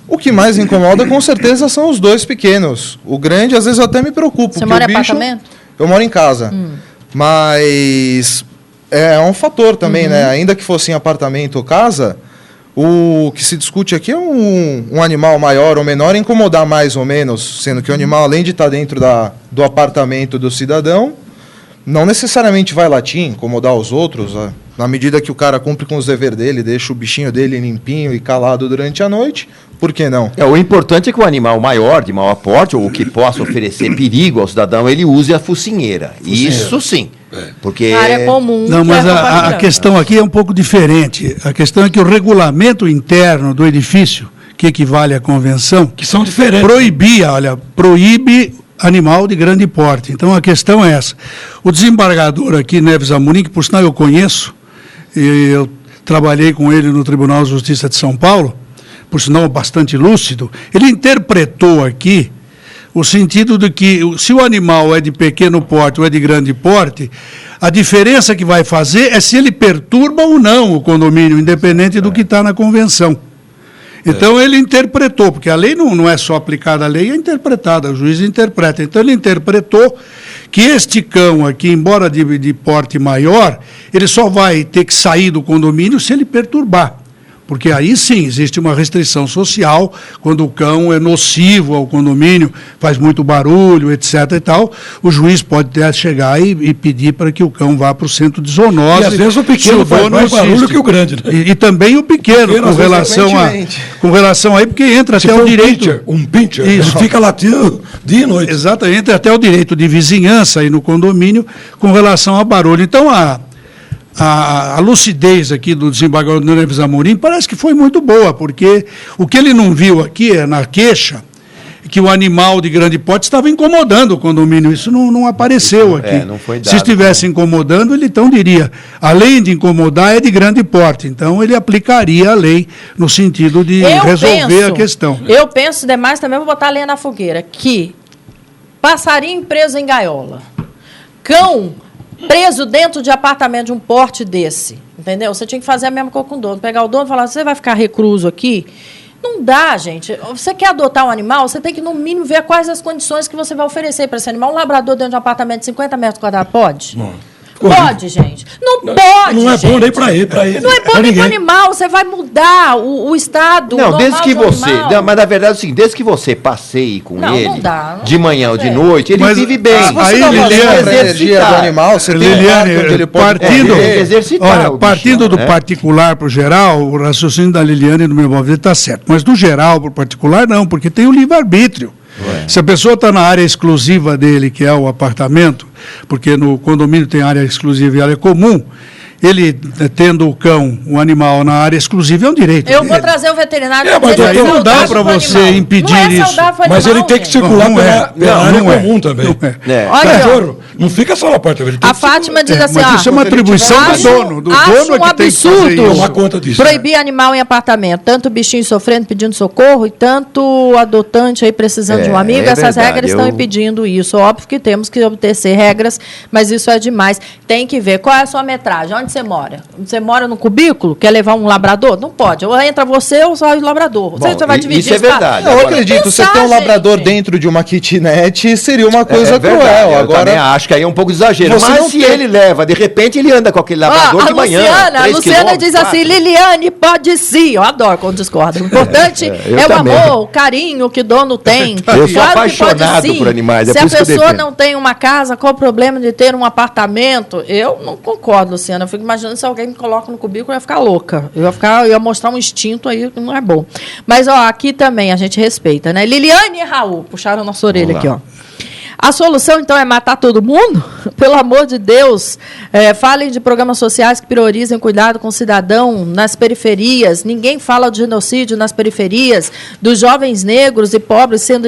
O que mais incomoda, com certeza, são os 2 pequenos. O grande, às vezes, eu até me preocupo. Você mora em apartamento? Eu moro em casa. Mas é um fator também, né? Ainda que fosse em apartamento ou casa, o que se discute aqui é um animal maior ou menor incomodar mais ou menos, sendo que o animal, além de estar dentro do apartamento do cidadão, não necessariamente vai latir, incomodar os outros, na medida que o cara cumpre com os deveres dele, deixa o bichinho dele limpinho e calado durante a noite, por que não? O importante é que o animal maior, de maior porte, ou que possa oferecer perigo ao cidadão, ele use a focinheira. Isso sim. Porque A área comum. Não, mas que é a questão aqui é um pouco diferente. A questão é que o regulamento interno do edifício, que equivale à convenção, Que são diferentes. proíbe animal de grande porte. Então a questão é essa. O desembargador aqui, Neves Amorim, que por sinal eu conheço, eu trabalhei com ele no Tribunal de Justiça de São Paulo, por sinal bastante lúcido, ele interpretou aqui o sentido de que, se o animal é de pequeno porte ou é de grande porte, a diferença que vai fazer é se ele perturba ou não o condomínio, independente do que está na convenção. Então, ele interpretou, porque a lei não é só aplicada, a lei é interpretada, o juiz interpreta. Então, ele interpretou que este cão aqui, embora de porte maior, ele só vai ter que sair do condomínio se ele perturbar. Porque aí sim existe uma restrição social, quando o cão é nocivo ao condomínio, faz muito barulho, etc. e tal, o juiz pode até chegar e pedir para que o cão vá para o centro de zoonose. E às vezes o pequeno faz mais barulho que o grande. Né? E também o pequeno com relação aí, porque entra Se até o direito... Um pincher, ele Isso. fica latindo dia e noite. Exatamente, entra até o direito de vizinhança aí no condomínio com relação a barulho. Então, a lucidez aqui do desembargador Neves Amorim parece que foi muito boa, porque o que ele não viu aqui é na queixa que o animal de grande porte estava incomodando o condomínio. Isso não apareceu aqui. Não foi dado. Se estivesse incomodando, ele então diria, além de incomodar, é de grande porte. Então, ele aplicaria a lei no sentido de resolver a questão. Eu penso demais também, vou botar a lenha na fogueira, que passarinho preso em gaiola, cão preso dentro de apartamento de um porte desse, entendeu? Você tinha que fazer a mesma coisa com o dono. Pegar o dono e falar, você vai ficar recluso aqui? Não dá, gente. Você quer adotar um animal, você tem que, no mínimo, ver quais as condições que você vai oferecer para esse animal. Um labrador dentro de um apartamento de 50 metros quadrados, pode? Pode, gente. Não pode, Não é gente. bom nem para ele. Não é bom nem para o animal. Você vai mudar o estado Não, desde que você... animal. Não, mas na verdade é o seguinte, desde que você passeie com ele, não dá, não de manhã ou de é. noite, ele Mas vive bem. aí, A energia Liliane, do animal, você tem um parque onde ele pode partindo, correr. exercitar o partindo bicho, do né? particular para o geral, o raciocínio da Liliane e do meu móvel está certo. Mas do geral para o particular, não, porque tem o livre-arbítrio. Se a pessoa está na área exclusiva dele, que é o apartamento, porque no condomínio tem área exclusiva e área comum, ele tendo o cão, o animal na área exclusiva, é um direito Eu dele. vou trazer o veterinário. Mas dizer aí que é não dá saudável para pro você animal. impedir não é isso. saudável pro Mas animal, ele tem que gente. circular Não pela área não é. comum também. Não é. Olha, ó. Cachorro, não fica só na porta, ele tem A que Fátima diz assim, Mas isso é uma atribuição do acho- dono. Do acho dono é um que tem que fazer absurdo isso. tomar conta disso. proibir animal em apartamento. Tanto o bichinho sofrendo, pedindo socorro, e tanto o adotante aí precisando de um amigo. Essas verdade, regras estão impedindo isso. Óbvio que temos que obedecer regras, mas isso é demais. Tem que ver qual é a sua metragem, onde você mora. Você mora no cubículo, quer levar um labrador? Não pode. Ou entra você ou só o labrador. Bom, você vai dividir isso é espaço. verdade. Eu Agora, acredito, você pensar, ter um labrador gente. dentro de uma kitnet seria uma coisa verdade, cruel. eu Agora, também acho que aí é um pouco de exagero. Você Mas não se tem- ele leva, de repente ele anda com aquele labrador Ó, de manhã. a 3 Luciana quilômetros, diz assim, 4. Liliane, pode sim. Eu adoro quando discorda. O importante eu é o também. amor, o carinho que o dono tem. Eu sou Claro que pode apaixonado sim. por animais, é Se por a isso que eu pessoa defendo. não tem uma casa, qual o problema de ter um apartamento? Eu não concordo, Luciana. Eu fico imaginando se alguém me coloca no cubículo, eu ia ficar louca. Eu ia mostrar um instinto aí que não é bom. Mas, ó, aqui também a gente respeita, né? Liliane e Raul puxaram nossa orelha aqui, ó. A solução, então, é matar todo mundo? Pelo amor de Deus, falem de programas sociais que priorizem cuidado com o cidadão nas periferias. Ninguém fala de genocídio nas periferias, dos jovens negros e pobres sendo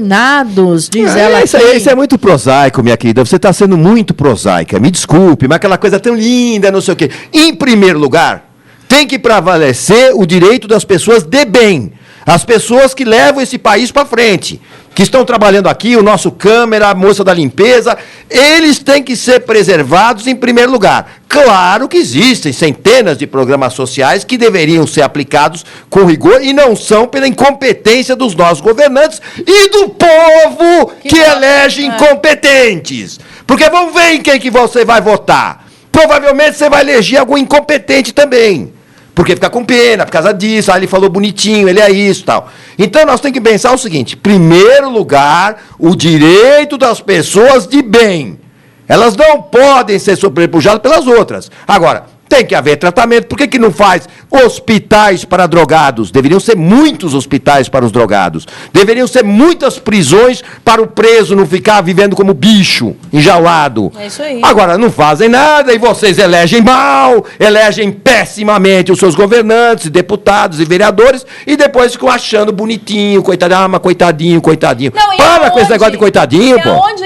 exterminados, diz ela aqui. Isso é muito prosaico, minha querida. Você está sendo muito prosaica. Me desculpe, mas aquela coisa tão linda, não sei o quê. Em primeiro lugar, tem que prevalecer o direito das pessoas de bem. As pessoas que levam esse país para frente, que estão trabalhando aqui, o nosso câmera, a moça da limpeza, eles têm que ser preservados em primeiro lugar. Claro que existem centenas de programas sociais que deveriam ser aplicados com rigor e não são pela incompetência dos nossos governantes e do povo que elege incompetentes. Porque vamos ver em quem que você vai votar. Provavelmente você vai eleger algum incompetente também. Porque fica com pena, por causa disso, ele falou bonitinho, ele é isso e tal. Então nós temos que pensar o seguinte: primeiro lugar, o direito das pessoas de bem. Elas não podem ser sobrepujadas pelas outras. Agora, tem que haver tratamento. Por que não faz hospitais para drogados? Deveriam ser muitos hospitais para os drogados. Deveriam ser muitas prisões para o preso não ficar vivendo como bicho, enjaulado. É isso aí. Agora, não fazem nada e vocês elegem mal, elegem pessimamente os seus governantes, deputados e vereadores e depois ficam achando bonitinho, coitadinho, mas coitadinho. Não, e Para com esse aonde- negócio de coitadinho, e pô. aonde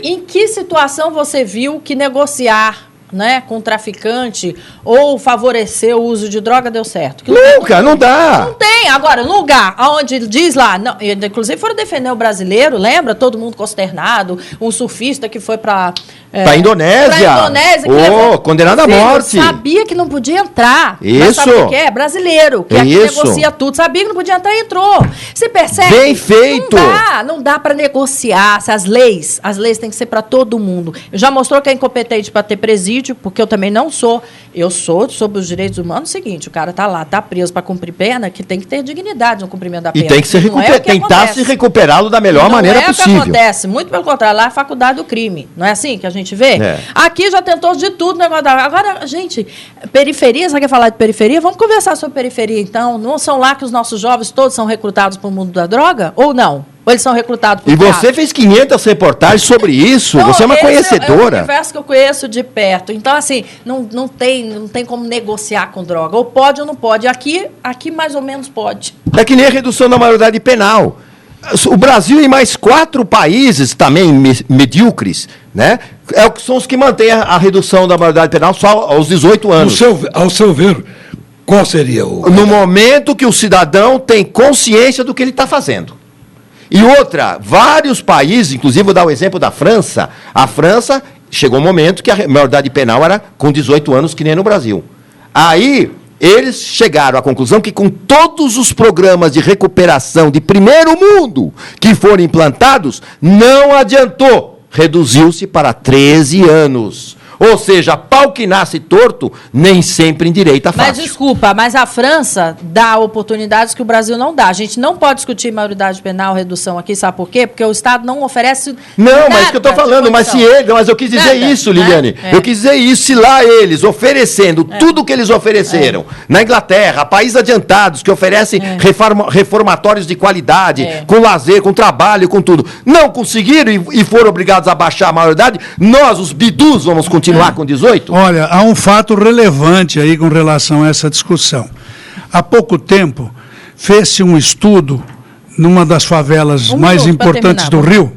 em que situação você viu que negociar, né, com traficante ou favorecer o uso de droga deu certo? Que Nunca, não dá. Não tem. Agora, no lugar onde diz lá, não, inclusive foram defender o brasileiro, lembra? Todo mundo consternado, um surfista que foi para Pra Indonésia. Pra Indonésia, que Ô, levou- condenado à Filho, morte. Sabia que não podia entrar. Mas Isso. sabe o que é? Brasileiro, que aqui Isso. negocia tudo. Sabia que não podia entrar e entrou. Você percebe? Bem feito. Não dá para negociar. As leis têm que ser para todo mundo. Já mostrou que é incompetente para ter presídio, porque eu também não sou. Eu sou sobre os direitos humanos. O seguinte, o cara tá lá, tá preso para cumprir pena, que tem que ter dignidade no cumprimento da E pena. tem que se Não é o que tentar acontece. se recuperá-lo da melhor maneira Não é o que possível. acontece, muito pelo contrário, lá é a faculdade do crime. Não é assim que a gente vê? É. Aqui já tentou de tudo, negócio da... Agora, gente, periferia, você quer falar de periferia? Vamos conversar sobre periferia, então. Não são lá que os nossos jovens todos são recrutados para o mundo da droga? Ou não? Ou eles são recrutados por E você tráfico? fez 500 reportagens sobre isso. Então, você é uma esse É conhecedora. um universo que eu conheço de perto. Então, assim, não tem como negociar com droga. Ou pode ou não pode. Aqui mais ou menos pode. É que nem a redução da maioridade penal. O Brasil e mais 4 países também medíocres, né? São os que mantêm a redução da maioridade penal só aos 18 anos. Ao seu ver, qual seria o... No momento que o cidadão tem consciência do que ele está fazendo. E outra, vários países, inclusive vou dar o exemplo da França. A França chegou um momento que a maioridade penal era com 18 anos, que nem no Brasil. Aí eles chegaram à conclusão que com todos os programas de recuperação de primeiro mundo que foram implantados, não adiantou. Reduziu-se para 13 anos. Ou seja, pau que nasce torto, nem sempre endireita fácil. Mas desculpa, mas a França dá oportunidades que o Brasil não dá. A gente não pode discutir maioridade penal, redução aqui, sabe por quê? Porque o Estado não oferece Não, nada mas que eu estou de falando, mas condição. eu quis dizer Nada, isso, né? Liliane. É. Eu quis dizer isso, se lá eles oferecendo tudo que eles ofereceram, na Inglaterra, países adiantados que oferecem reformatórios de qualidade, com lazer, com trabalho, com tudo, não conseguiram e foram obrigados a baixar a maioridade, nós, os bidus, vamos continuar continuar com 18? Olha, há um fato relevante aí com relação a essa discussão. Há pouco tempo, fez-se um estudo numa das favelas mais importantes do Rio.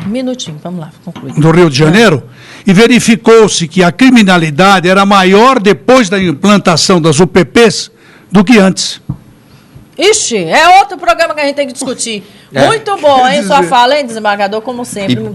Um minutinho, vamos lá, concluir. Do Rio de Janeiro, e verificou-se que a criminalidade era maior depois da implantação das UPPs do que antes. Ixi, é outro programa que a gente tem que discutir. Muito bom, hein? Sua fala, hein, desembargador, como sempre.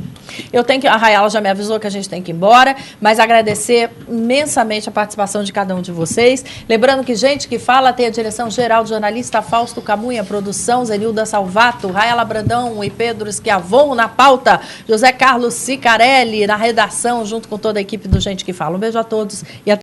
Eu tenho que... A Rayala já me avisou que a gente tem que ir embora, mas agradecer imensamente a participação de cada um de vocês. Lembrando que Gente que Fala tem a direção geral do jornalista Fausto Camunha, produção Zenilda Salvato, Rayala Brandão e Pedro Schiavon na pauta, José Carlos Sicarelli na redação, junto com toda a equipe do Gente que Fala. Um beijo a todos e até